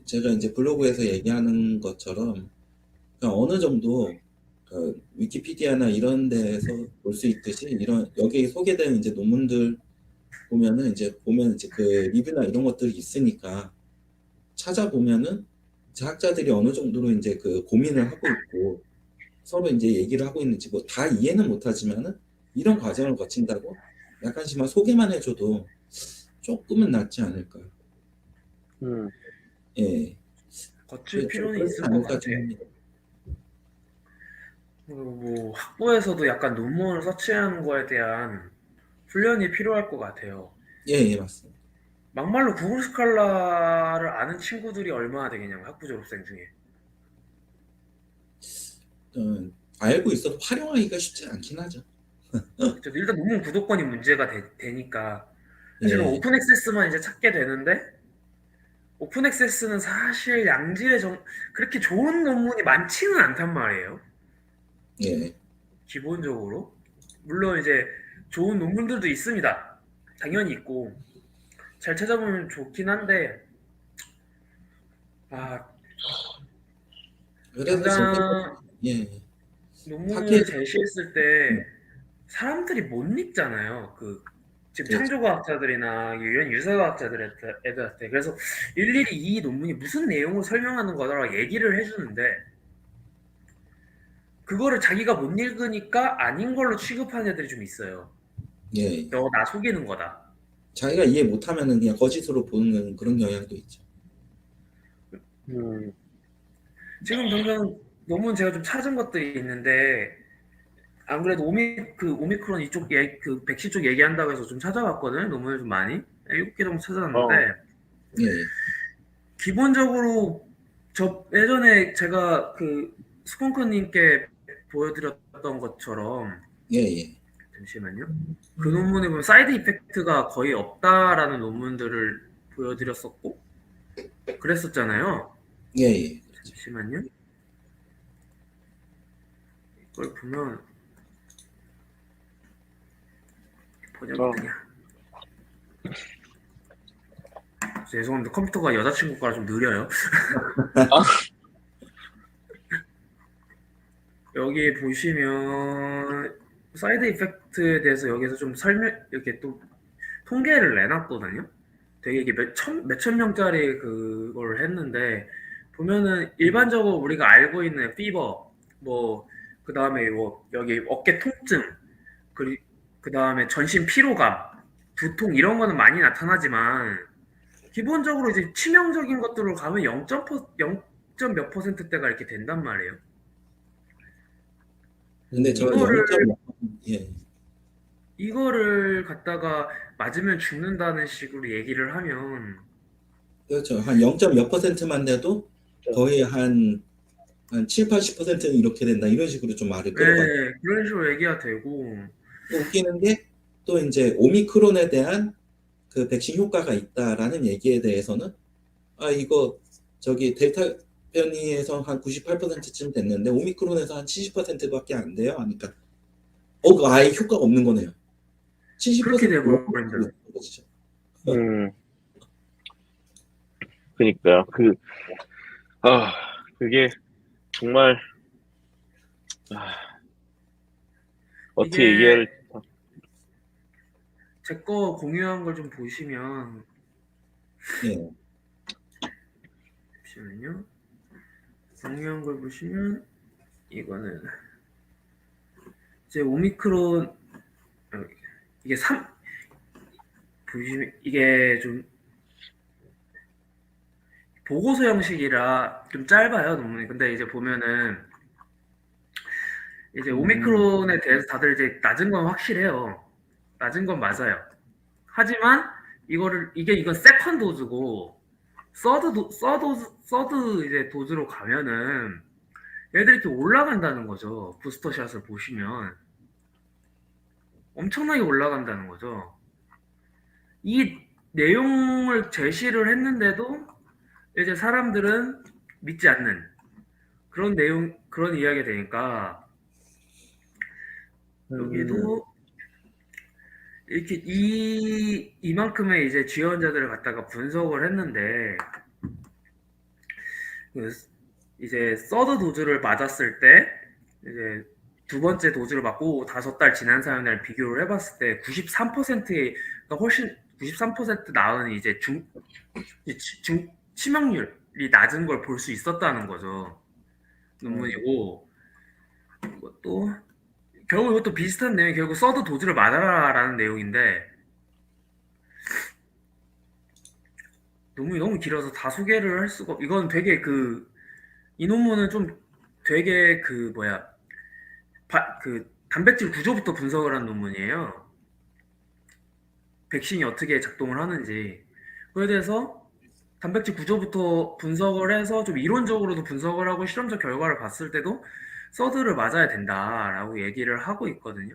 제가 이제 블로그에서 얘기하는 것처럼 그러니까 어느 정도 위키피디아나 이런 데에서 볼 수 있듯이 여기 소개된 이제 논문들 보면 이제 그 리뷰나 이런 것들이 있으니까 찾아보면은 이제 학자들이 어느 정도로 이제 그 고민을 하고 있고 서로 이제 얘기를 하고 있는지 뭐 다 이해는 못하지만은 이런 과정을 거친다고 약간씩만 소개만 해줘도 조금은 낫지 않을까. 음, 예, 거칠 좀 필요는 그렇지 있을 것 않을까 같아. 생각합니다. 그리고 뭐 학부에서도 약간 논문을 서치하는 거에 대한 훈련이 필요할 것 같아요. 예, 예, 맞습니다. 막말로 구글 스칼라를 아는 친구들이 얼마나 되겠냐고 학부 졸업생 중에. 알고 있어도 활용하기가 쉽지 않긴 하죠. 그쵸? 일단 논문 구독권이 문제가 되니까 사실은 예, 오픈 액세스만 이제 찾게 되는데 오픈 액세스는 사실 그렇게 좋은 논문이 많지는 않단 말이에요. 예. 기본적으로. 물론 이제 좋은 논문들도 있습니다. 당연히 있고 잘 찾아보면 좋긴 한데 아 그래서 제 생각에, 당장 예, 논문을 학회에서, 제시했을 때 사람들이 못 읽잖아요. 그 지금 그렇죠. 창조과학자들이나 이런 유사과학자들한테 그래서 일일이 이 논문이 무슨 내용을 설명하는 거더라 얘기를 해주는데 그거를 자기가 못 읽으니까 아닌 걸로 취급하는 애들이 좀 있어요. 예. 너 나 속이는 거다. 자기가 이해 못하면은 그냥 거짓으로 보는 그런 경향도 있죠. 지금 당장 논문 제가 좀 찾은 것들이 있는데 안 그래도 오미크론 이쪽 그 백신 쪽 얘기한다고 해서 좀 찾아봤거든요. 논문을 좀 많이 7개 정도 찾아놨는데 예. 기본적으로 저 예전에 제가 그 스컹크님께 보여드렸던 것처럼 예. 예. 잠시만요. 그 논문에 보면 사이드 이펙트가 거의 없다라는 논문들을 보여드렸었고 그랬었잖아요. 예. 예. 잠시만요. 이걸 보면 번역이냐? 죄송합니다. 컴퓨터가 여자친구 거라 좀 느려요. 여기 보시면 사이드 이펙트에 대해서 여기서 좀 이렇게 또 통계를 내놨거든요. 되게 이게 몇천 명짜리 그걸 했는데 보면은 일반적으로 우리가 알고 있는 피버 그 다음에 여기 어깨 통증 그 다음에 전신 피로감 두통 이런 거는 많이 나타나지만 기본적으로 이제 치명적인 것들로 가면 0점 몇 %대가 이렇게 된단 말이에요. 근데 저 이거를 0.5, 예. 이거를 갖다가 맞으면 죽는다는 식으로 얘기를 하면 그렇죠. 한 0. 몇 %만 돼도 거의 한 7, 80%는 이렇게 된다. 이런 식으로 좀 말을 끌어가요. 네, 그런 식으로 얘기가 되고 또 웃기는 게 또 이제 오미크론에 대한 그 백신 효과가 있다라는 얘기에 대해서는 이거 저기 델타 변이에서 한 98%쯤 됐는데 오미크론에서 한 70%밖에 안 돼요. 하니까 그거 아예 효과가 없는 거네요. 70% 그렇게 돼버린다. 거죠. 그니까요. 그게 정말 어떻게 이게 얘기할 제 거 공유한 걸 좀 보시면 예. 잠시만요. 공유한 걸 보시면 이거는 이제 오미크론 이게 보시면 이게 좀 보고서 형식이라 좀 짧아요 논문이. 근데 이제 보면은 이제 오미크론에 대해서 다들 이제 낮은 건 확실해요. 낮은 건 맞아요. 하지만 이건 세컨 도즈고 서드 이제 도즈로 가면은 얘들이 이렇게 올라간다는 거죠. 부스터샷을 보시면 엄청나게 올라간다는 거죠. 이 내용을 제시를 했는데도 이제 사람들은 믿지 않는 그런 이야기가 되니까 여기도 이렇게 이만큼의 이제 지원자들을 갖다가 분석을 했는데 이제 서드 도즈를 맞았을 때 이제 두 번째 도즈를 맞고 5달 지난 사람들 비교를 해봤을 때 93%가 훨씬 93% 나은 이제 치명률이 낮은 걸 볼 수 있었다는 거죠. 논문이고 결국 이것도 비슷한 내용이 결국 서드 도즈를 맞아라라는 내용인데 논문이 너무 길어서 다 소개를 할 수가 이건 되게 이 논문은 좀 되게 단백질 구조부터 분석을 한 논문이에요. 백신이 어떻게 작동을 하는지 그에 대해서 단백질 구조부터 분석을 해서 좀 이론적으로도 분석을 하고 실험적 결과를 봤을 때도 서드를 맞아야 된다라고 얘기를 하고 있거든요.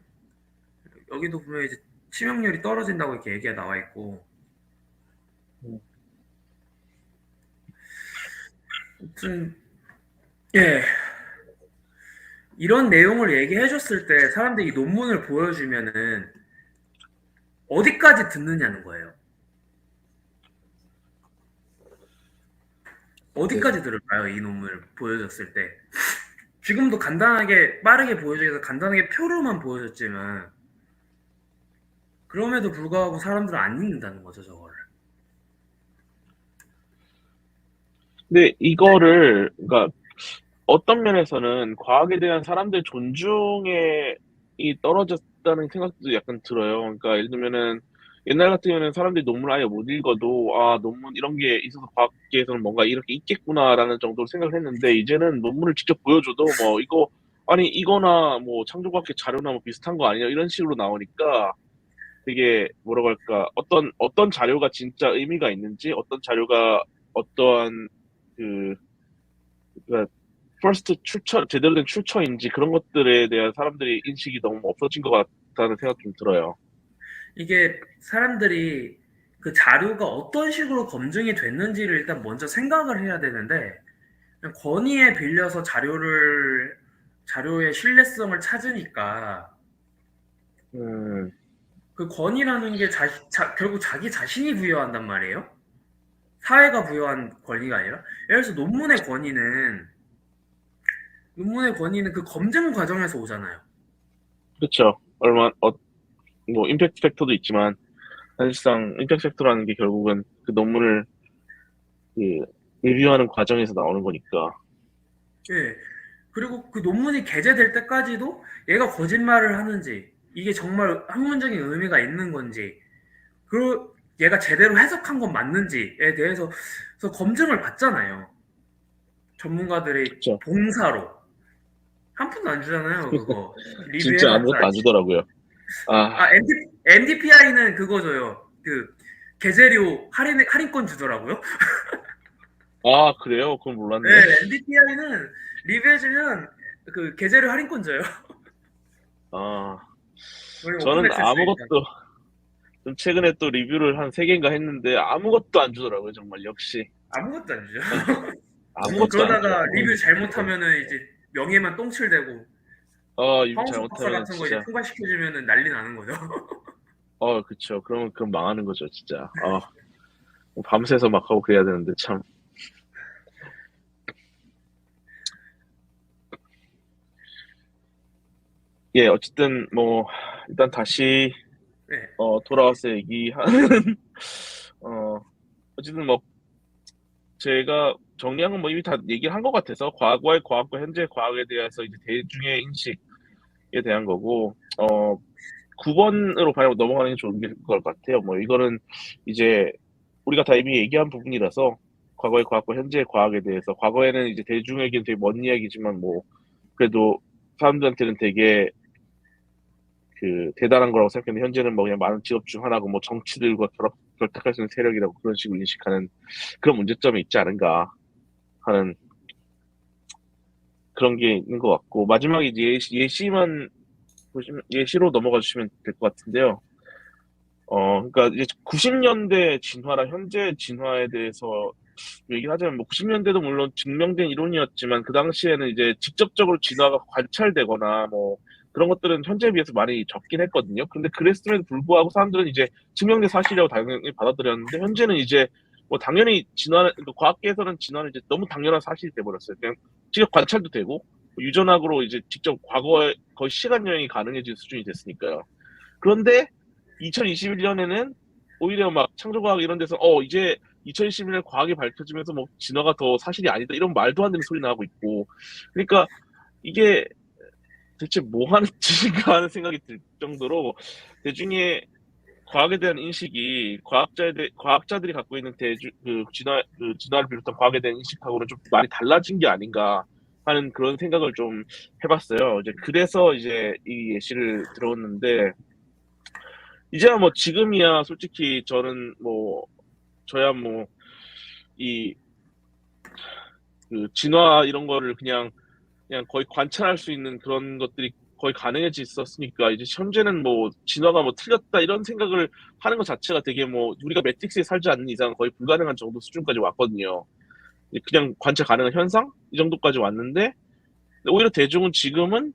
여기도 보면 이제 치명률이 떨어진다고 이렇게 얘기가 나와 있고 아무튼 예 이런 내용을 얘기해 줬을 때 사람들이 이 논문을 보여주면은 어디까지 듣느냐는 거예요. 어디까지 들을까요? 이 논문을 보여줬을 때 지금도 간단하게 빠르게 보여주기 위해서 간단하게 표로만 보여줬지만 그럼에도 불구하고 사람들은 안 읽는다는 거죠 저거를. 근데 이거를 그러니까 어떤 면에서는 과학에 대한 사람들 존중에 이 떨어졌다는 생각도 약간 들어요. 그러니까 예를 들면은 옛날 같으면은 사람들이 논문 아예 못 읽어도 아 논문 이런 게 있어서 과학계에서는 뭔가 이렇게 있겠구나라는 정도로 생각을 했는데 이제는 논문을 직접 보여줘도 뭐 이거 아니 이거나 뭐 창조과학계 자료나 뭐 비슷한 거 아니냐 이런 식으로 나오니까 되게 뭐라고 할까 어떤 자료가 진짜 의미가 있는지 어떤 자료가 어떠한 그 그러니까 퍼스트 출처 제대로 된 출처인지 그런 것들에 대한 사람들이 인식이 너무 없어진 것 같다는 생각 좀 들어요. 이게 사람들이 그 자료가 어떤 식으로 검증이 됐는지를 일단 먼저 생각을 해야 되는데 그냥 권위에 빌려서 자료의 신뢰성을 찾으니까 음, 그 권위라는 게 결국 자기 자신이 부여한단 말이에요. 사회가 부여한 권위가 아니라. 예를 들어서 논문의 권위는 그 검증 과정에서 오잖아요. 그렇죠. 뭐 임팩트 팩터도 있지만 사실상 임팩트 팩터라는 게 결국은 그 논문을 그 리뷰하는 과정에서 나오는 거니까. 예. 그리고 그 논문이 게재될 때까지도 얘가 거짓말을 하는지, 이게 정말 학문적인 의미가 있는 건지, 그 얘가 제대로 해석한 건 맞는지에 대해서 그래서 검증을 받잖아요. 전문가들의 그렇죠. 봉사로. 한 푼도 안 주잖아요, 그거. 진짜 리뷰해봤자. 아무것도 안 주더라고요. 아, 아, MDPI는 그거줘요. 그 게재료 할인권 주더라고요. 아 그래요? 그건 네, 몰랐네. MDPI는 리뷰해주면 그 게재료 할인권 줘요. 아, 우리 오픈 저는 액세스니까. 아무것도 좀 최근에 또 리뷰를 한 세 개인가 했는데 아무것도 안 주더라고요. 정말 역시. 아무것도 안 주죠. 아, 약간 아무것도 안 줘. 그러다가 리뷰 잘못하면은 이제 명예만 똥칠되고 리뷰 황우석 박사 잘못하면 같은 거 이제 진짜 통과시켜주면은 난리 나는 거죠. 그쵸. 그러면 그건 망하는 거죠, 진짜. 뭐 밤새서 막 하고 그래야 되는데 참. 예, 어쨌든 뭐 일단 다시 네, 돌아와서 얘기하는 어 어쨌든 뭐 제가 정리한 건 뭐 이미 다 얘기를 한 것 같아서 과거의 과학과 현재의 과학에 대해서 이제 대중의 인식에 대한 거고 9번으로 바로 넘어가는 게 좋은 것 같아요. 뭐 이거는 이제 우리가 다 이미 얘기한 부분이라서 과거의 과학과 현재의 과학에 대해서 과거에는 이제 대중에게는 되게 먼 이야기지만 뭐 그래도 사람들한테는 되게 그 대단한 거라고 생각했는데 현재는 뭐 그냥 많은 직업 중 하나고 뭐 정치들과 결탁할 수 있는 세력이라고 그런 식으로 인식하는 그런 문제점이 있지 않은가 하는 그런 게 있는 것 같고 마지막에 이제 예시만 보시면 예시로 넘어가 주시면 될 것 같은데요. 그러니까 이제 90년대 진화랑 현재 진화에 대해서 얘기를 하자면 뭐 90년대도 물론 증명된 이론이었지만 그 당시에는 이제 직접적으로 진화가 관찰되거나 뭐 그런 것들은 현재에 비해서 많이 적긴 했거든요. 근데 그랬음에도 불구하고 사람들은 이제 증명된 사실이라고 당연히 받아들였는데 현재는 이제 뭐 당연히 그러니까 과학계에서는 진화는 이제 너무 당연한 사실이 돼버렸어요. 그냥 직접 관찰도 되고 뭐 유전학으로 이제 직접 과거에 거의 시간 여행이 가능해진 수준이 됐으니까요. 그런데 2021년에는 오히려 막 창조과학 이런 데서 이제 2021년 과학이 밝혀지면서 뭐 진화가 더 사실이 아니다 이런 말도 안 되는 소리 나고 있고 그러니까 이게 대체 뭐 하는 짓인가 하는 생각이 들 정도로 대중의 과학에 대한 인식이 과학자들이 갖고 있는 진화를 비롯한 과학에 대한 인식하고는 좀 많이 달라진 게 아닌가 하는 그런 생각을 좀 해봤어요. 이제 그래서 이제 이 예시를 들었는데 이제야 뭐 지금이야 솔직히 저는 뭐 저야 뭐 이 그 진화 이런 거를 그냥 거의 관찰할 수 있는 그런 것들이 거의 가능해졌었으니까 이제 현재는 뭐 진화가 뭐 틀렸다 이런 생각을 하는 것 자체가 되게 뭐 우리가 매트릭스에 살지 않는 이상 거의 불가능한 정도 수준까지 왔거든요. 그냥 관찰 가능한 현상 이 정도까지 왔는데 오히려 대중은 지금은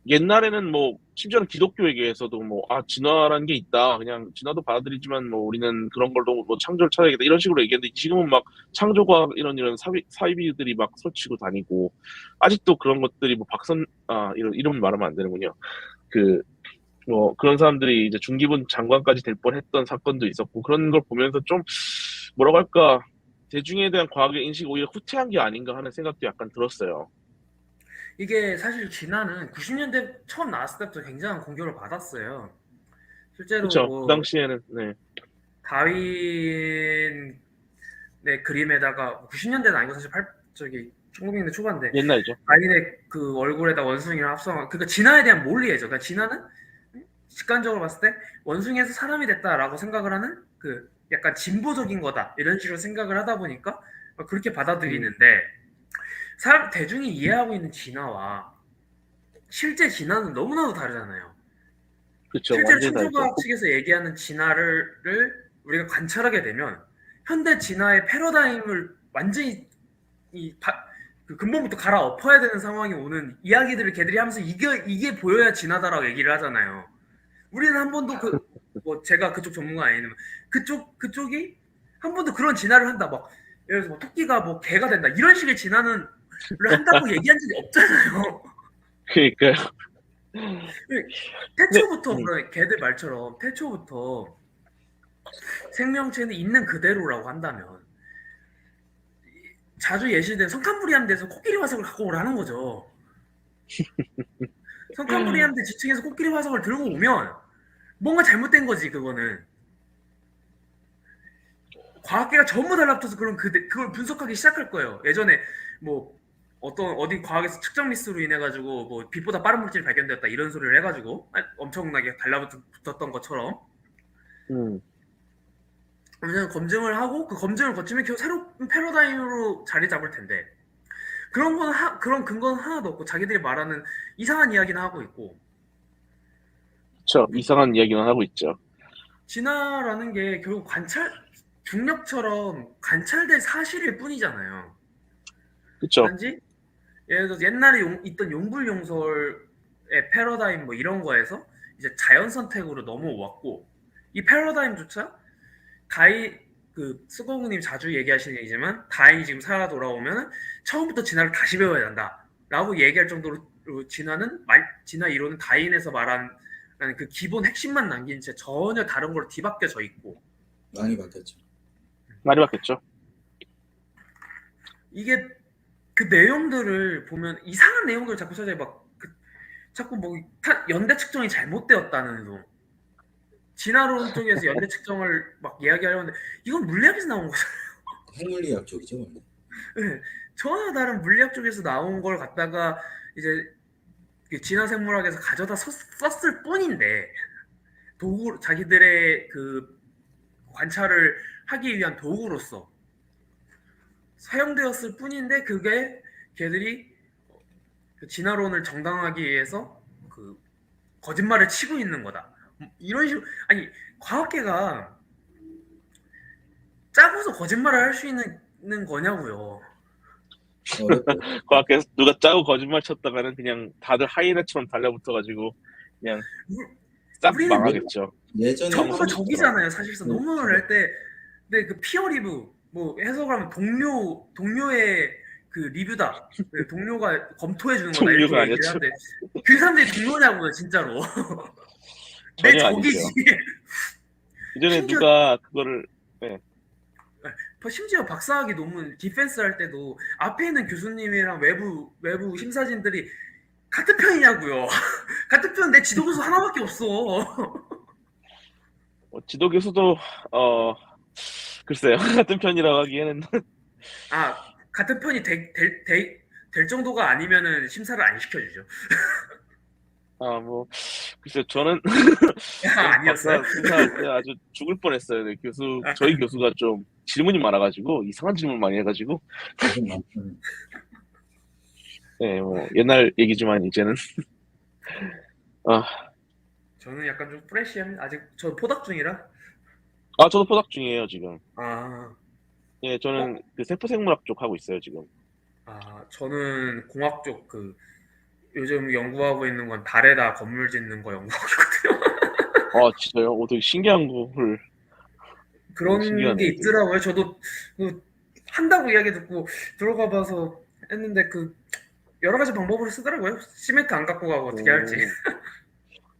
옛날에는 뭐 심지어는 기독교에게서도 뭐 진화라는 게 있다 그냥 진화도 받아들이지만 뭐 우리는 그런 걸로 뭐 창조를 찾아야겠다 이런 식으로 얘기했는데 지금은 막 창조과학 이런 사이비들이 막 설치고 다니고 아직도 그런 것들이 뭐 이런 이름 말하면 안 되는군요. 그 뭐 그런 사람들이 이제 중기부 장관까지 될 뻔했던 사건도 있었고 그런 걸 보면서 좀 뭐라고 할까 대중에 대한 과학의 인식이 오히려 후퇴한 게 아닌가 하는 생각도 약간 들었어요. 이게 사실 진화는 90년대 처음 나왔을 때부터 굉장한 공격을 받았어요. 실제로 그쵸. 그 뭐 당시에는, 네. 다윈의 그림에다가 90년대는 아니고 사실 1900년대 초반인데 옛날이죠. 다윈의 그 얼굴에다 원숭이랑 합성한 그러니까 진화에 대한 몰리예죠. 그러니까 진화는 직관적으로 봤을 때 원숭이에서 사람이 됐다라고 생각을 하는 그 약간 진보적인 거다 이런 식으로 생각을 하다 보니까 그렇게 받아들이는데 사람 대중이 이해하고 있는 진화와 실제 진화는 너무나도 다르잖아요. 그쵸. 실제로 완전히 다르죠. 천주과학 측에서 얘기하는 진화를 우리가 관찰하게 되면 현대 진화의 패러다임을 완전히 그 근본부터 갈아엎어야 되는 상황이 오는 이야기들을 걔들이 하면서 이게 보여야 진화다라고 얘기를 하잖아요. 우리는 한 번도 뭐 제가 그쪽 전문가 아니면 그쪽이 한 번도 그런 진화를 한다 막 예를 들어서 뭐 토끼가 뭐 개가 된다 이런 식의 진화는 한다고 얘기한 적이 없잖아요. 그러니까요. 태초부터 네. 그런 걔들 말처럼 태초부터 생명체는 있는 그대로라고 한다면 자주 예시된 성칸부리암 대에서 코끼리 화석을 갖고 오라는 거죠. 성칸부리암 대 지층에서 코끼리 화석을 들고 오면 뭔가 잘못된 거지 그거는. 과학계가 전부 달라붙어서 그걸 분석하기 시작할 거예요. 예전에 뭐 어디 과학에서 측정 미스로 인해 가지고 뭐 빛보다 빠른 물질이 발견되었다 이런 소리를 해가지고 엄청나게 달라붙었던 것처럼 음. 그냥 검증을 하고 그 검증을 거치면 새로운 패러다임으로 자리 잡을 텐데 그런 근거는 하나도 없고 자기들이 말하는 이상한 이야기는 하고 있고. 그쵸. 이상한 이야기만 하고 있죠. 진화라는 게 결국 중력처럼 관찰될 사실일 뿐이잖아요. 그쵸. 단지 예를 들어서 옛날에 있던 용불용설의 패러다임 뭐 이런 거에서 이제 자연 선택으로 넘어왔고 이 패러다임조차 수고국님 자주 얘기하시는 얘기지만 다행히 지금 살아 돌아오면 처음부터 진화를 다시 배워야 한다라고 얘기할 정도로 진화 이론은 다인에서 말한 그 기본 핵심만 남긴 채 전혀 다른 걸로 뒤바뀌어져 있고 많이 바뀌었죠. 많이 바뀌었죠. 이게 그 내용들을 보면 이상한 내용들을 자꾸 찾아요. 자꾸 뭐 연대 측정이 잘못되었다는 둥 진화론 쪽에서 연대 측정을 막 이야기하려는데 이건 물리학에서 나온 거잖아요. 핵물리학 쪽이죠 원래. 네, 전혀 다른 물리학 쪽에서 나온 걸 갖다가 이제 진화생물학에서 가져다 썼을 뿐인데 자기들의 그 관찰을 하기 위한 도구로서 사용되었을 뿐인데 그게 걔들이 그 진화론을 정당화하기 위해서 그 거짓말을 치고 있는 거다. 이런 식으로 아니 과학계가 짜고서 거짓말을 할 수 있는 거냐고요. 어렵죠. 과학계에서 누가 짜고 거짓말 쳤다가는 그냥 다들 하이에나처럼 달려붙어가지고 그냥 싹 우리는 망하겠죠. 예전에 저보다 적이잖아요. 사실상 네. 논문을 할 때 근데 그 피어 리뷰 뭐 해석을 하면 동료의 그 리뷰다. 동료가 검토해 주는 거다 이렇게 동료가 얘기를 아니었죠. 하는데 그 사람들이 동료냐고요 진짜로. 내 전혀 적이지. 아니죠. 예전에 심지어- 누가 그거를 심지어 박사학위 논문 디펜스 할 때도 앞에 있는 교수님이랑 외부 심사진들이 같은 편이냐고요. 같은 편 내 지도 교수 하나밖에 없어. 지도 교수도 글쎄요. 같은 편이라고 하기에는 같은 편이 될 정도가 아니면은 심사를 안 시켜주죠. 뭐 글쎄요. 저는 아니었어요. 박사 심사할 때 아주 죽을 뻔했어요. 네, 저희 교수가 좀 질문이 많아가지고 이상한 질문 많이 해가지고 네, 뭐 옛날 얘기지만 이제는 저는 약간 좀 프레시합니다. 아직 저 포닥 중이라. 저도 포닥 중이에요 지금. 예, 저는 그 세포생물학 쪽 하고 있어요 지금. 저는 공학 쪽 요즘 연구하고 있는 건 달에다 건물 짓는 거 연구하고 있거든요. 진짜요? 되게 신기한 거를. 그런 신기하네요, 게 있더라고요. 저도 한다고 이야기 듣고 들어가 봐서 했는데 여러 가지 방법으로 쓰더라고요. 시멘트 안 갖고 가고 어떻게 할지.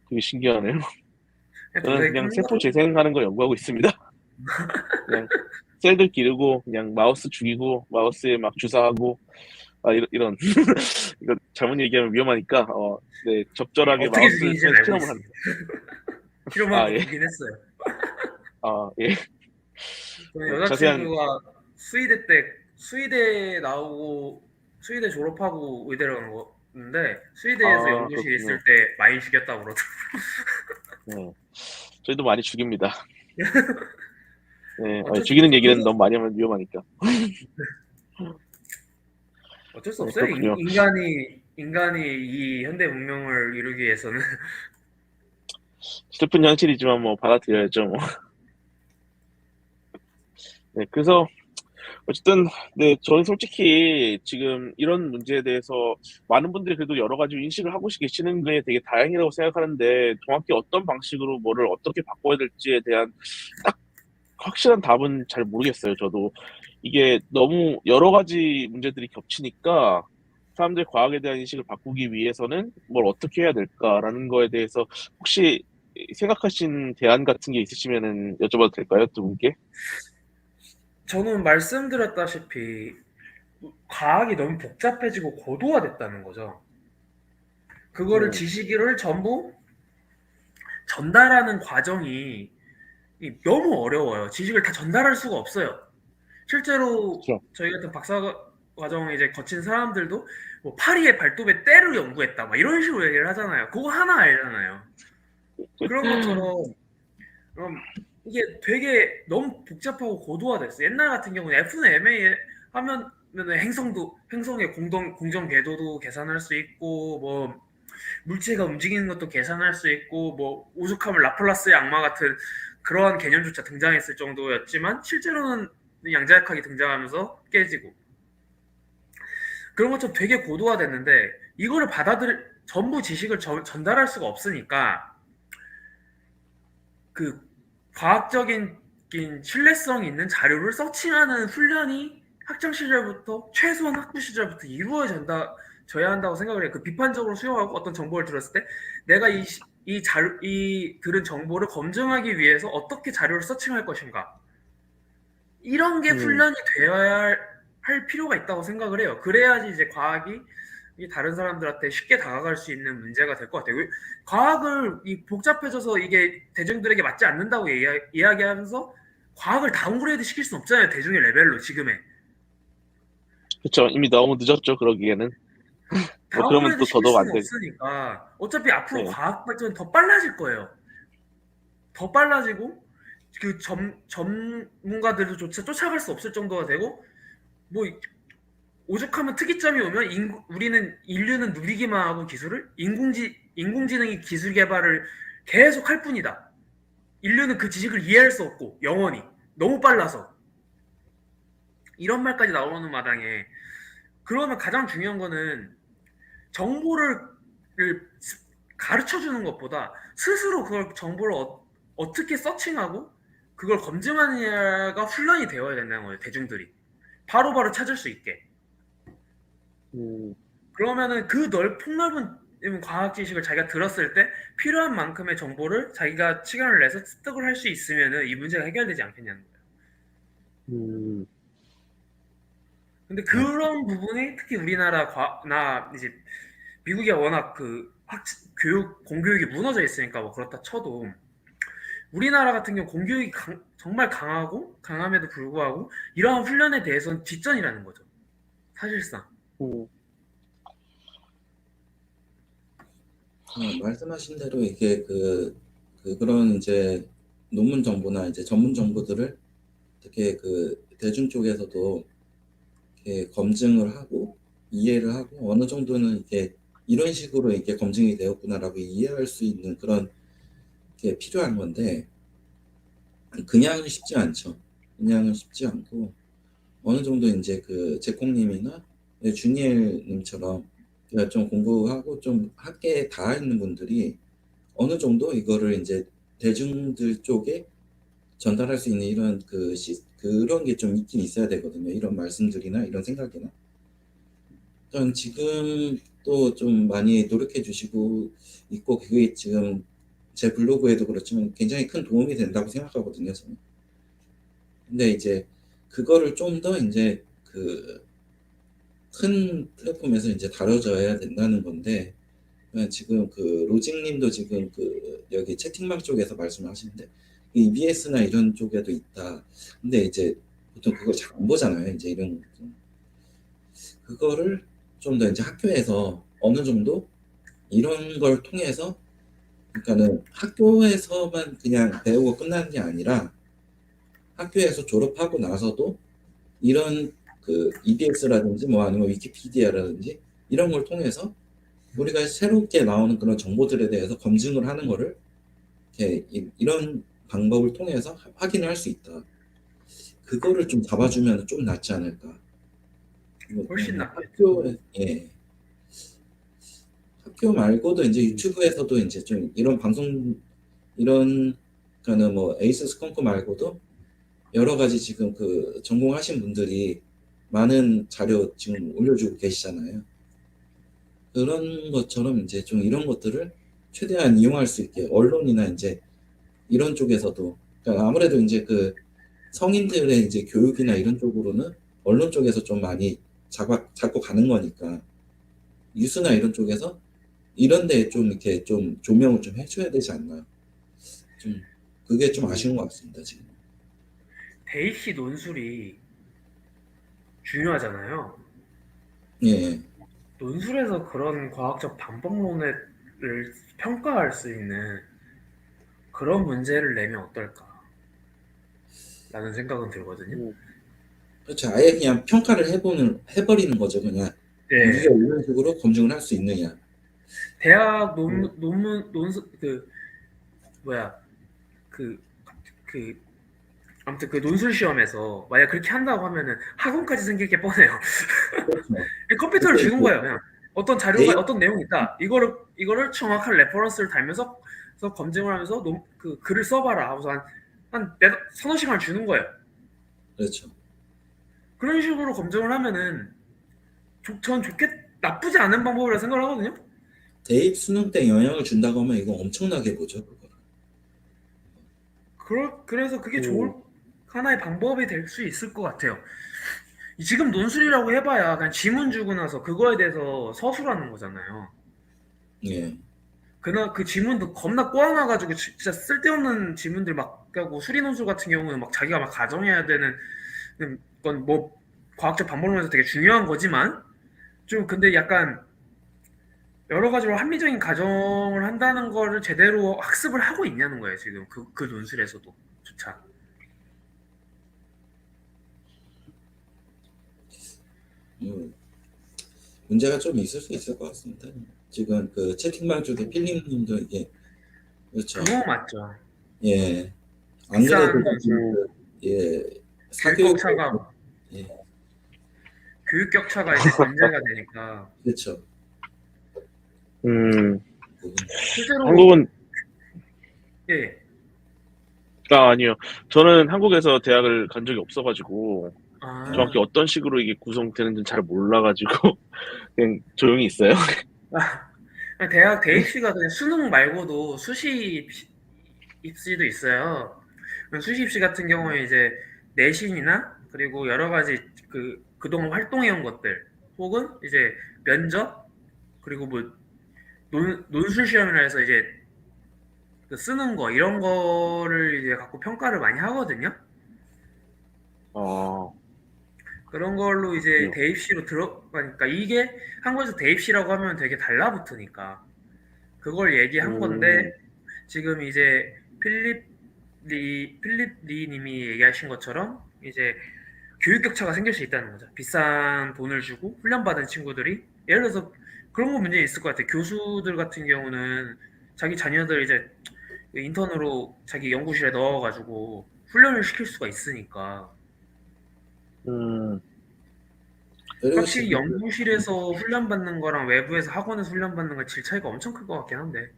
되게 신기하네요. 저는 그냥 세포 재생하는 거 연구하고 있습니다. 그냥 셀들 기르고 그냥 마우스 죽이고 마우스에 막 주사하고 이런 이거 잘못 얘기하면 위험하니까 네, 적절하게 어떻게 마우스를 죽이는지는 통해서 알고 실험을 있어요. 합니다. 실험한 아, 거 예. 보긴 했어요. 예. 저는 자세한 여자친구가 스위대 때 스위대 나오고 스위대 졸업하고 의대를 간 거였는데 스위대에서 연구실 있을 그렇군요. 때 많이 죽였다고 그러더라고요. 네. 저희도 많이 죽입니다. 네, 어쩔 수 죽이는 없죠. 얘기는 너무 많이 하면 위험하니까. 어쩔 수 네, 없어요. 그렇군요. 인간이 이 현대 문명을 이루기 위해서는 슬픈 현실이지만 뭐 받아들여야죠, 뭐. 네, 그래서 어쨌든 네, 저는 솔직히 지금 이런 문제에 대해서 많은 분들이 그래도 여러 가지 인식을 하고 계시는 게 되게 다행이라고 생각하는데 정확히 어떤 방식으로 뭐를 어떻게 바꿔야 될지에 대한 딱 확실한 답은 잘 모르겠어요, 저도. 이게 너무 여러 가지 문제들이 겹치니까 사람들 과학에 대한 인식을 바꾸기 위해서는 뭘 어떻게 해야 될까라는 거에 대해서 혹시 생각하신 대안 같은 게 있으시면은 여쭤봐도 될까요, 두 분께? 저는 말씀드렸다시피 과학이 너무 복잡해지고 고도화됐다는 거죠. 그거를 음, 지식을 전부 전달하는 과정이 너무 어려워요. 지식을 다 전달할 수가 없어요. 실제로 그렇죠. 저희 같은 박사 과정을 이제 거친 사람들도 뭐 파리의 발톱의 때를 연구했다 막 이런 식으로 얘기를 하잖아요. 그거 하나 알잖아요. 그런 것처럼 이게 되게 너무 복잡하고 고도화됐어. 옛날 같은 경우는 F는 MA 하면 행성의 공정 궤도도 계산할 수 있고 뭐 물체가 움직이는 것도 계산할 수 있고 뭐 오죽하면 라플라스의 악마 같은 그러한 개념조차 등장했을 정도였지만 실제로는 양자역학이 등장하면서 깨지고 그런 것처럼 되게 고도화됐는데 이거를 전부 지식을 전달할 수가 없으니까 그 과학적인 신뢰성 있는 자료를 서칭하는 훈련이 학창 시절부터 최소한 학부 시절부터 이루어져야 한다고 생각을 해요. 그 비판적으로 수용하고 어떤 정보를 들었을 때 내가 이 들은 정보를 검증하기 위해서 어떻게 자료를 서칭할 것인가 이런 게 음, 훈련이 되어야 할 필요가 있다고 생각을 해요. 그래야지 이제 과학이 다른 사람들한테 쉽게 다가갈 수 있는 문제가 될 것 같아요. 과학을 복잡해져서 이게 대중들에게 맞지 않는다고 이야기하면서 과학을 다운그레이드 시킬 수는 없잖아요. 대중의 레벨로 지금의. 그렇죠. 이미 너무 늦었죠, 그러기에는. 뭐 그러면 다운그레이드 또 시킬 더더욱 안 수는 돼. 없으니까 어차피 앞으로 네. 과학 발전은 더 빨라질 거예요. 더 빨라지고 그 전문가들조차 쫓아갈 수 없을 정도가 되고 뭐 오죽하면 특이점이 오면 인류는 누리기만 하고 기술을 인공지능이 기술 개발을 계속 할 뿐이다. 인류는 그 지식을 이해할 수 없고 영원히 너무 빨라서 이런 말까지 나오는 마당에 그러면 가장 중요한 거는 정보를 가르쳐 주는 것보다 스스로 그걸 정보를 어떻게 서칭하고 그걸 검증하느냐가 훈련이 되어야 된다는 거예요. 대중들이 바로바로 찾을 수 있게. 음, 그러면은 그 폭넓은 과학 지식을 자기가 들었을 때 필요한 만큼의 정보를 자기가 시간을 내서 습득을 할 수 있으면은 이 문제가 해결되지 않겠냐는 거예요. 음, 근데 그런 부분이 특히 나 이제 미국이 워낙 공교육이 무너져 있으니까 뭐 그렇다 쳐도 우리나라 같은 경우 공교육이 정말 강함에도 불구하고 이러한 훈련에 대해서는 뒷전이라는 거죠. 사실상. 음, 말씀하신 대로 이게 그런 이제 논문 정보나 이제 전문 정보들을 어떻게 대중 쪽에서도 이렇게 검증을 하고 이해를 하고 어느 정도는 이게 이런 식으로 이게 검증이 되었구나라고 이해할 수 있는 그런 게 필요한 건데 그냥은 쉽지 않죠. 그냥은 쉽지 않고 어느 정도 이제 제콩님이나 주니엘님처럼 좀 공부하고 좀 학계에 닿아 있는 분들이 어느 정도 이거를 이제 대중들 쪽에 전달할 수 있는 이런 그런 게 좀 있긴 있어야 되거든요. 이런 말씀들이나 이런 생각이나. 전 지금 또 좀 많이 노력해 주시고 있고 그게 지금 제 블로그에도 그렇지만 굉장히 큰 도움이 된다고 생각하거든요. 저는. 근데 이제 그거를 좀 더 이제 큰 플랫폼에서 이제 다뤄져야 된다는 건데, 지금 그 로직님도 지금 그 여기 채팅방 쪽에서 말씀하시는데 EBS나 이런 쪽에도 있다. 근데 이제 보통 그걸 잘 안 보잖아요. 이제 이런 것도. 그거를 좀 더 이제 학교에서 어느 정도 이런 걸 통해서, 그러니까는 학교에서만 그냥 배우고 끝나는 게 아니라 학교에서 졸업하고 나서도 이런 그 EBS라든지 뭐 아니면 위키피디아라든지 이런 걸 통해서 우리가 새롭게 나오는 그런 정보들에 대해서 검증을 하는 거를 이렇게 이런 방법을 통해서 확인을 할 수 있다. 그거를 좀 잡아주면 좀 낫지 않을까. 훨씬 낫겠죠. 예. 학교 말고도 이제 유튜브에서도 이제 좀 이런 방송, 이런, 그러니까 뭐 에이스 스컹크 말고도 여러 가지 지금 그 전공하신 분들이 많은 자료 지금 올려주고 계시잖아요. 그런 것처럼 이제 좀 이런 것들을 최대한 이용할 수 있게 언론이나 이제 이런 쪽에서도, 그러니까 아무래도 이제 그 성인들의 이제 교육이나 이런 쪽으로는 언론 쪽에서 좀 많이 잡고 가는 거니까 뉴스나 이런 쪽에서 이런 데에 좀 이렇게 좀 조명을 좀 해줘야 되지 않나. 좀 그게 좀 아쉬운 것 같습니다, 지금. 데이시 논술이 중요하잖아요. 예. 논술에서 그런 과학적 방법론을 평가할 수 있는 그런 문제를 내면 어떨까? 라는 생각은 들거든요. 그렇죠. 아예 그냥 평가를 해버리는 거죠, 그냥. 네. 네가 이런 식으로 검증을 할 수 있느냐. 대학 논문, 뭐야, 그, 아무튼 그 논술 시험에서 만약 그렇게 한다고 하면은 학원까지 생길 게 뻔해요. 그렇죠. 컴퓨터를 주는 거예요, 그냥. 어떤 자료가, 데이- 어떤 내용이 있다. 이거를 정확한 레퍼런스를 달면서 그래서 검증을 하면서 그 글을 써봐라 하고서 한 서너 시간을 주는 거예요. 그렇죠. 그런 식으로 검증을 하면은 전 나쁘지 않은 방법이라 생각을 하거든요. 대입 수능 때 영향을 준다고 하면 이거 엄청나게 보죠, 그거를. 그래서 그게 좋을 하나의 방법이 될 수 있을 것 같아요. 지금 논술이라고 해봐야 그냥 지문 주고 나서 그거에 대해서 서술하는 거잖아요. 예. 그 지문도 겁나 꼬아놔가지고 진짜 쓸데없는 지문들 막 하고 수리 논술 같은 경우는 막 자기가 막 가정해야 되는 건 뭐 과학적 방법론에서 되게 중요한 거지만 좀 근데 약간 여러 가지로 합리적인 가정을 한다는 거를 제대로 학습을 하고 있냐는 거예요 지금 그 논술에서도 조차. 문제가 좀 있을 수 있을 것 같습니다. 지금 그 채팅방 쪽에 필립님도 이게, 그렇죠. 그거 맞죠. 예. 안 비싼 그래도 거고 예. 교육 격차가 예. 교육 격차가 이제 문제가 되니까 그렇죠. 실제로 한국은 예. 아니요. 저는 한국에서 대학을 간 적이 없어가지고 아, 정확히 어떤 식으로 이게 구성되는지 잘 몰라가지고 그냥 조용히 있어요. 대학 대입시가 그냥 수능 말고도 수시 입시도 있어요. 수시 입시 같은 경우에 이제 내신이나 그리고 여러 가지 그동안 활동해온 것들 혹은 이제 면접 그리고 뭐 논술 시험이라 해서 이제 그 쓰는 거 이런 거를 이제 갖고 평가를 많이 하거든요. 아, 그런 걸로 이제 그래요. 대입시로 들어가니까 이게 한국에서 대입시라고 하면 되게 달라붙으니까 그걸 얘기한 건데 지금 이제 필립 리 님이 얘기하신 것처럼 이제 교육 격차가 생길 수 있다는 거죠. 비싼 돈을 주고 훈련받은 친구들이 예를 들어서 그런 거 문제 있을 것 같아요. 교수들 같은 경우는 자기 자녀들 이제 인턴으로 자기 연구실에 넣어가지고 훈련을 시킬 수가 있으니까 그리고 확실히 지금 연구실에서 훈련받는 거랑 외부에서 학원에서 훈련받는 거 질 차이가 엄청 클 것 같긴 한데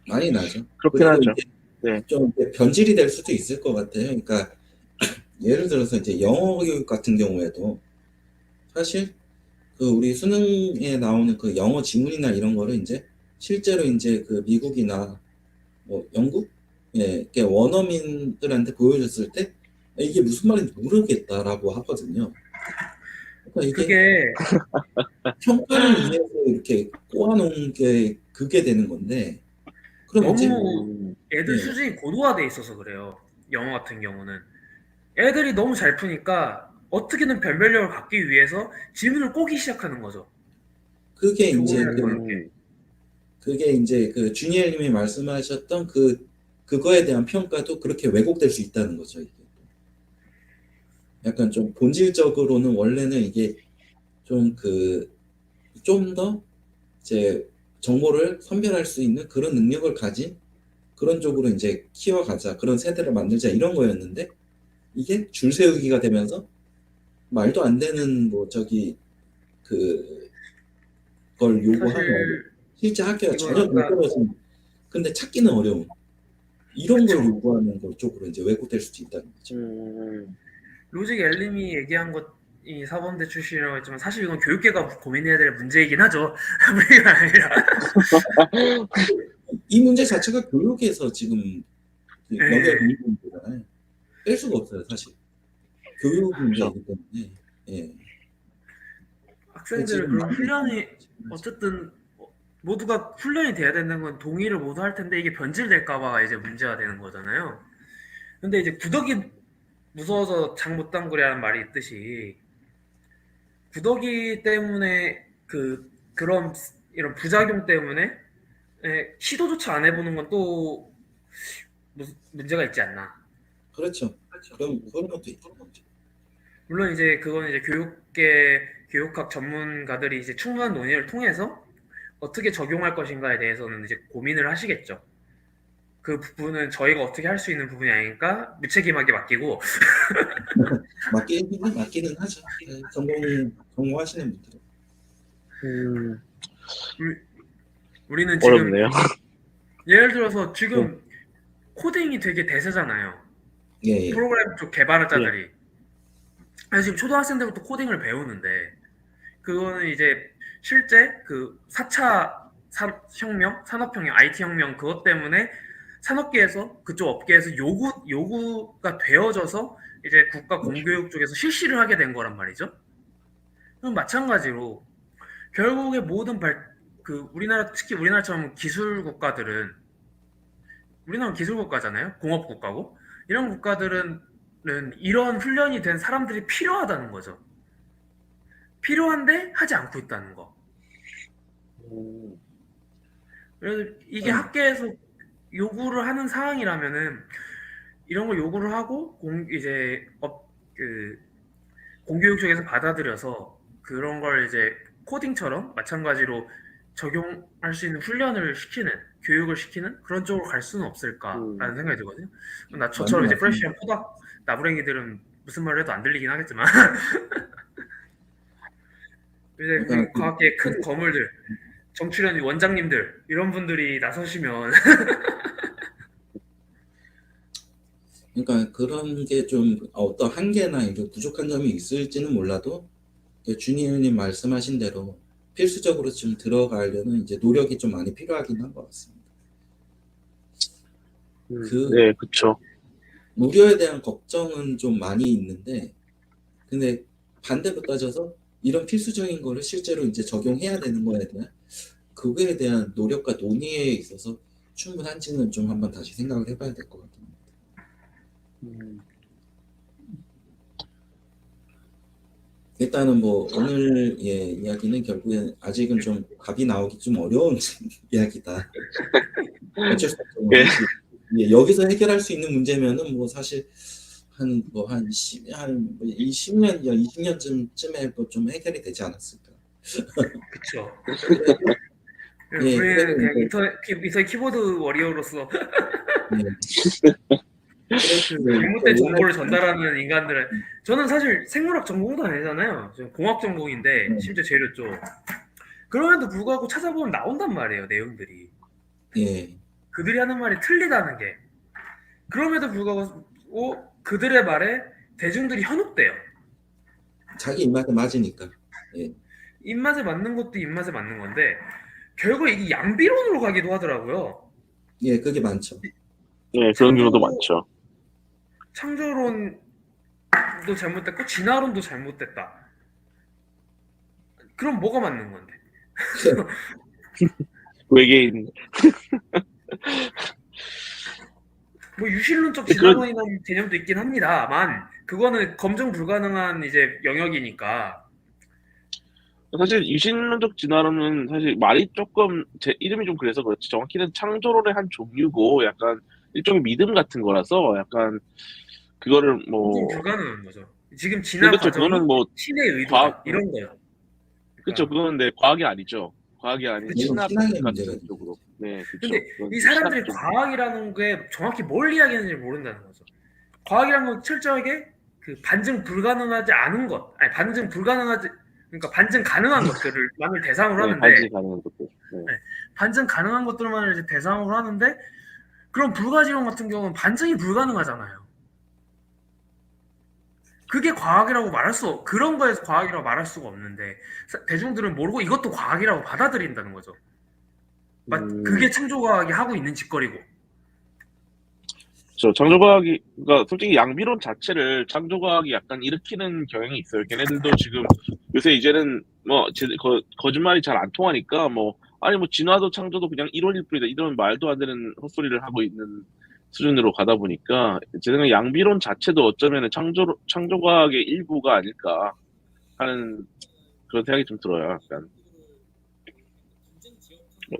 많이 나죠. 그렇긴 그리고 하죠. 이게 네. 좀 변질이 될 수도 있을 것 같아요. 그러니까 예를 들어서 이제 영어 교육 같은 경우에도 사실 그 우리 수능에 나오는 그 영어 지문이나 이런 거를 이제 실제로 이제 그 미국이나 뭐 영국, 이렇게 원어민들한테 보여줬을 때 이게 무슨 말인지 모르겠다라고 하거든요. 이게 그게 평가를 위해서 이렇게 꼬아놓은 게 그게 되는 건데, 그럼 이제 너무 애들 예, 수준이 고도화돼 있어서 그래요. 영어 같은 경우는 애들이 너무 잘 푸니까 어떻게든 변별력을 갖기 위해서 질문을 꼬기 시작하는 거죠. 그게 이제 교훈을 더 넣게. 그게 이제 그 주니엘님이 말씀하셨던 그거에 대한 평가도 그렇게 왜곡될 수 있다는 거죠. 이게 약간 좀 본질적으로는 원래는 이게 좀 더 이제 정보를 선별할 수 있는 그런 능력을 가진 그런 쪽으로 이제 키워가자, 그런 세대를 만들자 이런 거였는데, 이게 줄 세우기가 되면서 말도 안 되는 뭐 저기 그걸 요구하면 사실 실제 학교가 이걸 전혀 아까 동떨어진, 근데 찾기는 어려운 이런 걸 그쵸. 요구하는 것 쪽으로 이제 왜곡될 수도 있다는 거죠. 로직 엘림이 얘기한 것이 사범대 출신이라고 했지만 사실 이건 교육계가 고민해야 될 문제이긴 하죠. 우리가 아니라. 이 문제 자체가 교육에서 지금 연결이 예. 있는 거잖아요. 뺄 수가 없어요, 사실. 교육 그렇죠. 문제이기 때문에. 예. 근데 학생들을 지금 그런 많이 훈련이 어쨌든 모두가 훈련이 돼야 되는 건 동의를 모두 할 텐데 이게 변질될까봐가 이제 문제가 되는 거잖아요. 근데 이제 구더기 무서워서 장 못 담그려는 말이 있듯이 구더기 때문에 그런 이런 부작용 때문에 시도조차 안 해보는 건 또 문제가 있지 않나. 그렇죠. 그럼 그런 것도 있죠. 물론 이제 그건 이제 교육계 교육학 전문가들이 이제 충분한 논의를 통해서 어떻게 적용할 것인가에 대해서는 이제 고민을 하시겠죠. 그 부분은 저희가 어떻게 할 수 있는 부분이 아니니까 무책임하게 맡기고 맞기는 하죠. 예, 전공하시는 분들은. 우리는 지금 어렵네요. 예를 들어서 네. 지금 코딩이 되게 대세잖아요. 예, 예. 프로그램 쪽 예. 개발자들이. 그래서 지금 초등학생들부터 코딩을 배우는데 그거는 이제 실제 그 4차 산업혁명, IT 혁명 그것 때문에 산업계에서 그쪽 업계에서 요구가 되어져서 이제 국가 공교육 쪽에서 실시를 하게 된 거란 말이죠. 그럼 마찬가지로 결국에 우리나라 특히 우리나라처럼 기술 국가들은 우리나라는 기술 국가잖아요. 공업 국가고 이런 국가들은 이런 훈련이 된 사람들이 필요하다는 거죠. 필요한데 하지 않고 있다는 거. 그래서 이게 음, 학계에서 요구를 하는 상황이라면은 이런 걸 요구를 하고 공교육 쪽에서 받아들여서 그런 걸 이제 코딩처럼 마찬가지로 적용할 수 있는 훈련을 시키는 교육을 시키는 그런 쪽으로 갈 수는 없을까라는 생각이 들거든요. 맞는 저처럼 이제 말씀. 프레시한 포닥 나부랭이들은 무슨 말을 해도 안 들리긴 하겠지만 이제 그러니까 우리 과학계의 큰 거물들 정치련 원장님들 이런 분들이 나서시면 그러니까 그런 게 좀 어떤 한계나 이런 부족한 점이 있을지는 몰라도 주니엘님 말씀하신 대로 필수적으로 좀 들어가려는 이제 노력이 좀 많이 필요하긴 한 것 같습니다. 그 네, 그쵸. 우려에 대한 걱정은 좀 많이 있는데, 근데 반대로 따져서 이런 필수적인 거를 실제로 이제 적용해야 되는 거에 대한 그거에 대한 노력과 논의에 있어서 충분한지는 좀 한번 다시 생각을 해봐야 될 것 같습니다. 일단은 뭐 오늘 이야기는 결국엔 아직은 좀 답이 나오기 좀 어려운 이야기다. 어쩔 수 없죠. 뭐 예. 여기서 해결할 수 있는 문제면은 뭐 사실 한 10년, 20년쯤에 좀 해결이 되지 않았을까. 그쵸. 그래도 우리는 그냥 이제 인터넷 키보드 워리어로서 그 잘못된 옛날 정보를 전달하는 인간들은 저는 사실 생물학 전공도 아니잖아요. 저 공학 전공인데 심지어 재료 쪽. 그럼에도 불구하고 찾아보면 나온단 말이에요, 내용들이. 예, 그들이 하는 말이 틀리다는 게. 그럼에도 불구하고 그들의 말에 대중들이 현혹돼요. 자기 입맛에 맞으니까. 예, 입맛에 맞는 것도 입맛에 맞는 건데 결국 이게 양비론으로 가기도 하더라고요. 그게 많죠. 네, 그런 경우도 창조 많죠. 창조론도 잘못됐고 진화론도 잘못됐다. 그럼 뭐가 맞는 건데? 외계인. 뭐 유실론적 네, 그런 진화론이라는 개념도 있긴 합니다만 그거는 검증 불가능한 이제 영역이니까. 사실 유신론적 진화론은 사실 말이 조금 제 이름이 좀 그래서 그렇지 정확히는 창조론의 한 종류고 약간 일종의 믿음 같은 거라서 약간 그거를 검증 뭐 불가능한 거죠. 지금 진화 그렇죠. 과정이 그거는 뭐 신의 과학 의도다 이런 거예요. 그렇죠. 그러니까 그거는 네 과학이 아니죠. 과학이 아닌 그쵸. 이건 신학 신앙의 문제가 같은 되죠. 쪽으로. 네, 근데 그렇죠. 그건 이 좀 신학 사람들이 쪽. 과학이라는 게 정확히 뭘 이야기하는지 모른다는 거죠. 과학이라는 건 철저하게 그 반증 불가능하지 않은 것, 아니 반증 불가능하지, 그러니까 반증 가능한 것들을만을 대상으로 네, 하는데, 반지 가능한 것들. 네. 네, 반증 가능한 것들만을 이제 대상으로 하는데, 그럼 불가지론 같은 경우는 반증이 불가능하잖아요. 그게 과학이라고 말할 수, 그런 거에서 과학이라고 말할 수가 없는데, 대중들은 모르고 이것도 과학이라고 받아들인다는 거죠. 그게 음, 창조과학이 하고 있는 짓거리고. 저 창조과학이 그러니까 솔직히 양비론 자체를 창조과학이 약간 일으키는 경향이 있어요. 걔네들도 지금 요새 이제는 뭐 거짓말이 잘 안 통하니까 뭐 아니 뭐 진화도 창조도 그냥 이론일 뿐이다 이런 말도 안 되는 헛소리를 하고 있는 수준으로 가다 보니까 제 생각에 양비론 자체도 어쩌면 창조과학의 일부가 아닐까 하는 그런 생각이 좀 들어요. 약간 뭐,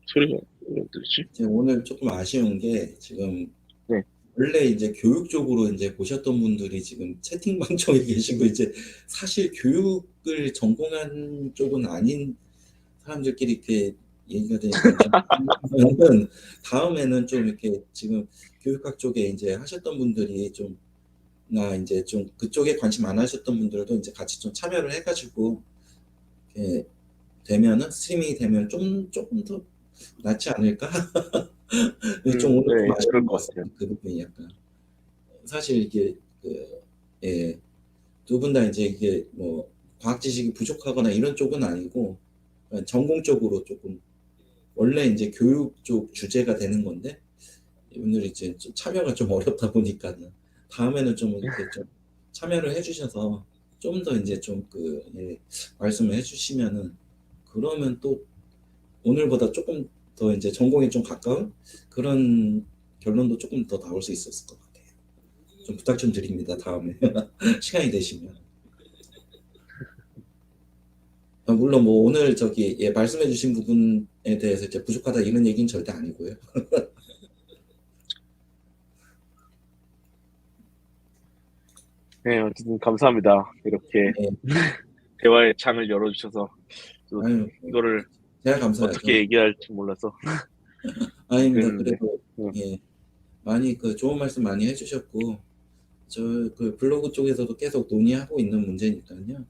소리가 왜 들리지? 지금 오늘 조금 아쉬운 게 지금 네. 원래 이제 교육 쪽으로 이제 보셨던 분들이 지금 채팅방 쪽에 계시고 이제 사실 교육을 전공한 쪽은 아닌 사람들끼리 이렇게 얘기가 되니까 좀 그러면은 다음에는 좀 이렇게 지금 교육학 쪽에 이제 하셨던 분들이 좀 나 이제 좀 그쪽에 관심 안 하셨던 분들도 이제 같이 좀 참여를 해가지고 이렇게 되면은 스트리밍이 되면 좀 조금 더 낫지 않을까? 좀 오늘 좀 네, 그럴 아쉬운 것 것 같아요. 같습니다. 그 부분이 약간 사실 이게 그, 예, 두 분 다 이제 이게 뭐 과학 지식이 부족하거나 이런 쪽은 아니고 그냥 전공적으로 조금 원래 이제 교육 쪽 주제가 되는 건데 이분들이 이제 좀 참여가 좀 어렵다 보니까는 다음에는 좀 이렇게 좀 참여를 해주셔서 좀 더 이제 좀 그, 예, 말씀을 해주시면은 그러면 또 오늘보다 조금 더 이제 전공에 좀 가까운 그런 결론도 조금 더 나올 수 있었을 것 같아요. 좀 부탁 좀 드립니다. 다음에 시간이 되시면. 물론 뭐 오늘 저기 예, 말씀해주신 부분에 대해서 이제 부족하다 이런 얘기는 절대 아니고요. 네, 어쨌든 감사합니다. 이렇게 예, 대화의 창을 열어주셔서 또 아유, 이거를 제가 어떻게 감사하죠. 얘기할지 몰라서 아닙니다. 그랬는데 그래도 예, 많이 그 좋은 말씀 많이 해주셨고 저 그 블로그 쪽에서도 계속 논의하고 있는 문제니까요.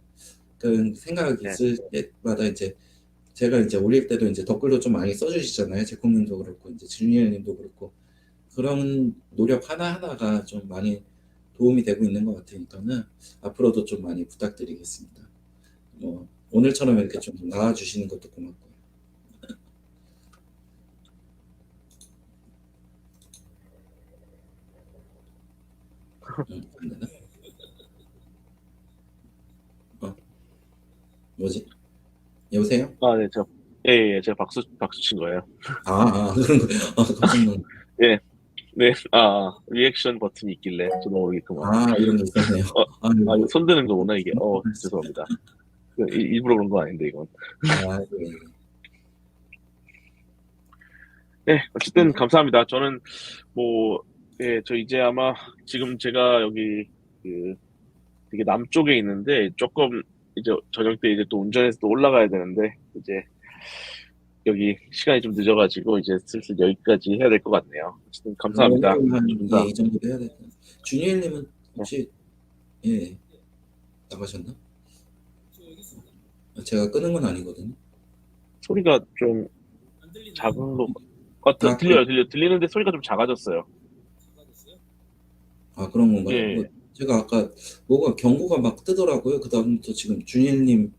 그 생각 네, 있을 때마다 이제 제가 이제 올릴 때도 이제 댓글도 좀 많이 써주시잖아요. 제콩님도 그렇고 이제 진리엘님도 그렇고 그런 노력 하나하나가 좀 많이 도움이 되고 있는 것 같으니까는 앞으로도 좀 많이 부탁드리겠습니다. 뭐 오늘처럼 이렇게 좀 나와주시는 것도 고맙고요. 안 되나? 어, 뭐지? 여보세요? 아, 네, 제가 박수 친 거예요. 그런 거, 깜짝 놀랐 네, 네, 리액션 버튼이 있길래 저도 모르겠구만. 이런 게 있었네요. 어, 이거 아이고, 손 드는 거구나 이게. 죄송합니다. 일부러 그런 건 아닌데 이건. 예. 네, 어쨌든 감사합니다. 저는 뭐, 예, 저 이제 아마 지금 제가 여기 그 되게 남쪽에 있는데 조금 이제 저녁 때 이제 또 운전해서 또 올라가야 되는데 이제 여기 시간이 좀 늦어가지고 이제 슬슬 여기까지 해야 될 것 같네요. 어쨌든 감사합니다. 오늘은 좀 예, 더. 이 정도로 해야 될까요? 준이엘님은 네, 혹시 예, 나가셨나? 제가 끄는 건 아니거든요. 소리가 좀 작은 거, 그, 들리는데 소리가 좀 작아졌어요. 그런 건가요? 뭐 예, 제가 아까 뭐가 경고가 막 뜨더라고요. 그 다음부터 지금 준이엘님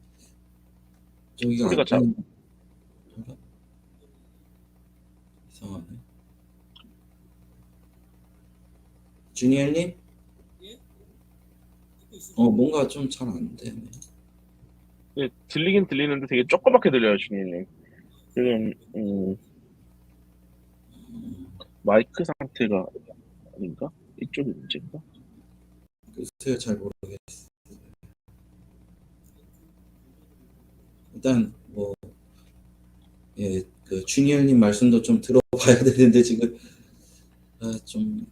저기가 소리가 안 뜨는 건가? 이상하네. 준이엘님? 뭔가 좀 잘 안 되네. 예, 들리긴 들리는데 되게 조그맣게 들려요, 주니님. 지금, 마이크 상태가 아닌가? 이쪽이 문제인가? 글쎄요, 잘 모르겠어요. 일단 뭐 예, 그 주니어님 말씀도 좀 들어봐야 되는데 지금 좀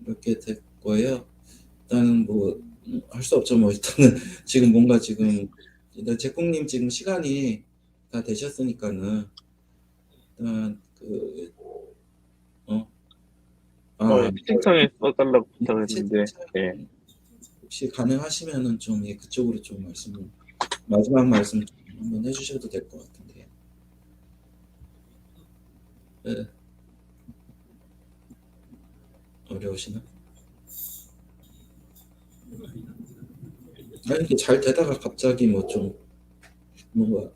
이렇게 됐고요. 일단은 뭐 할 수 없죠. 뭐 일단은 지금 뭔가 지금 일단 제콩님 지금 시간이 다 되셨으니까는 일단 그 예, 채팅창에 써달라고 부탁을 했는데, 채팅창 예. 혹시 가능하시면은 좀 예, 그쪽으로 좀 마지막 말씀 좀 한번 해주셔도 될 것 같은데요. 네. 어려우시나? 아니 이렇게 잘 되다가 갑자기 뭐 좀 뭔가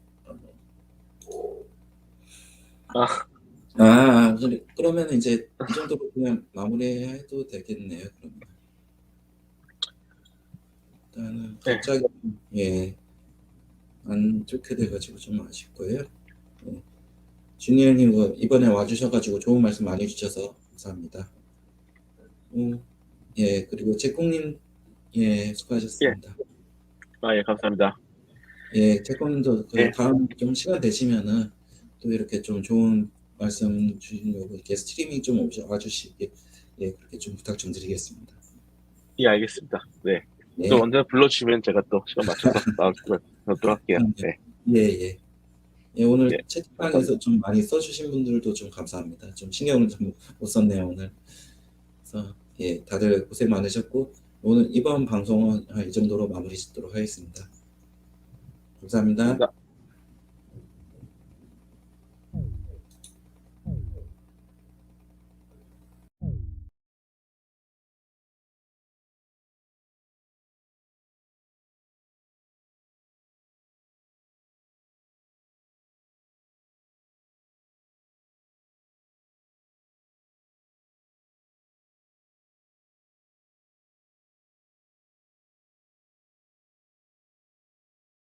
그러면 이제 이 정도로 그냥 마무리해도 되겠네요. 그러면 일단은 네. 갑자기 예, 안 좋게 돼가지고 좀 아쉽고요. 예. 주니어님 이번에 와주셔가지고 좋은 말씀 많이 주셔서 감사합니다. 예, 그리고 제콩님 예, 수고하셨습니다. 예, 감사합니다. 예, 제콩님도 그 예. 다음 좀 시간 되시면은 또 이렇게 좀 좋은 말씀 주시려고 이렇게 스트리밍 좀 와주시게 예, 그렇게 좀 부탁 좀 드리겠습니다. 예, 알겠습니다. 네. 네. 또 언제나 불러주시면 제가 또 시간 맞춰서 나오도록 할게요. 네. 예. 예, 오늘 예, 채팅방에서 좀 많이 써주신 분들도 좀 감사합니다. 좀 신경을 좀 못 썼네요, 오늘. 그래서 예, 다들 고생 많으셨고 오늘 이번 방송은 이 정도로 마무리 짓도록 하겠습니다. 감사합니다. 감사합니다.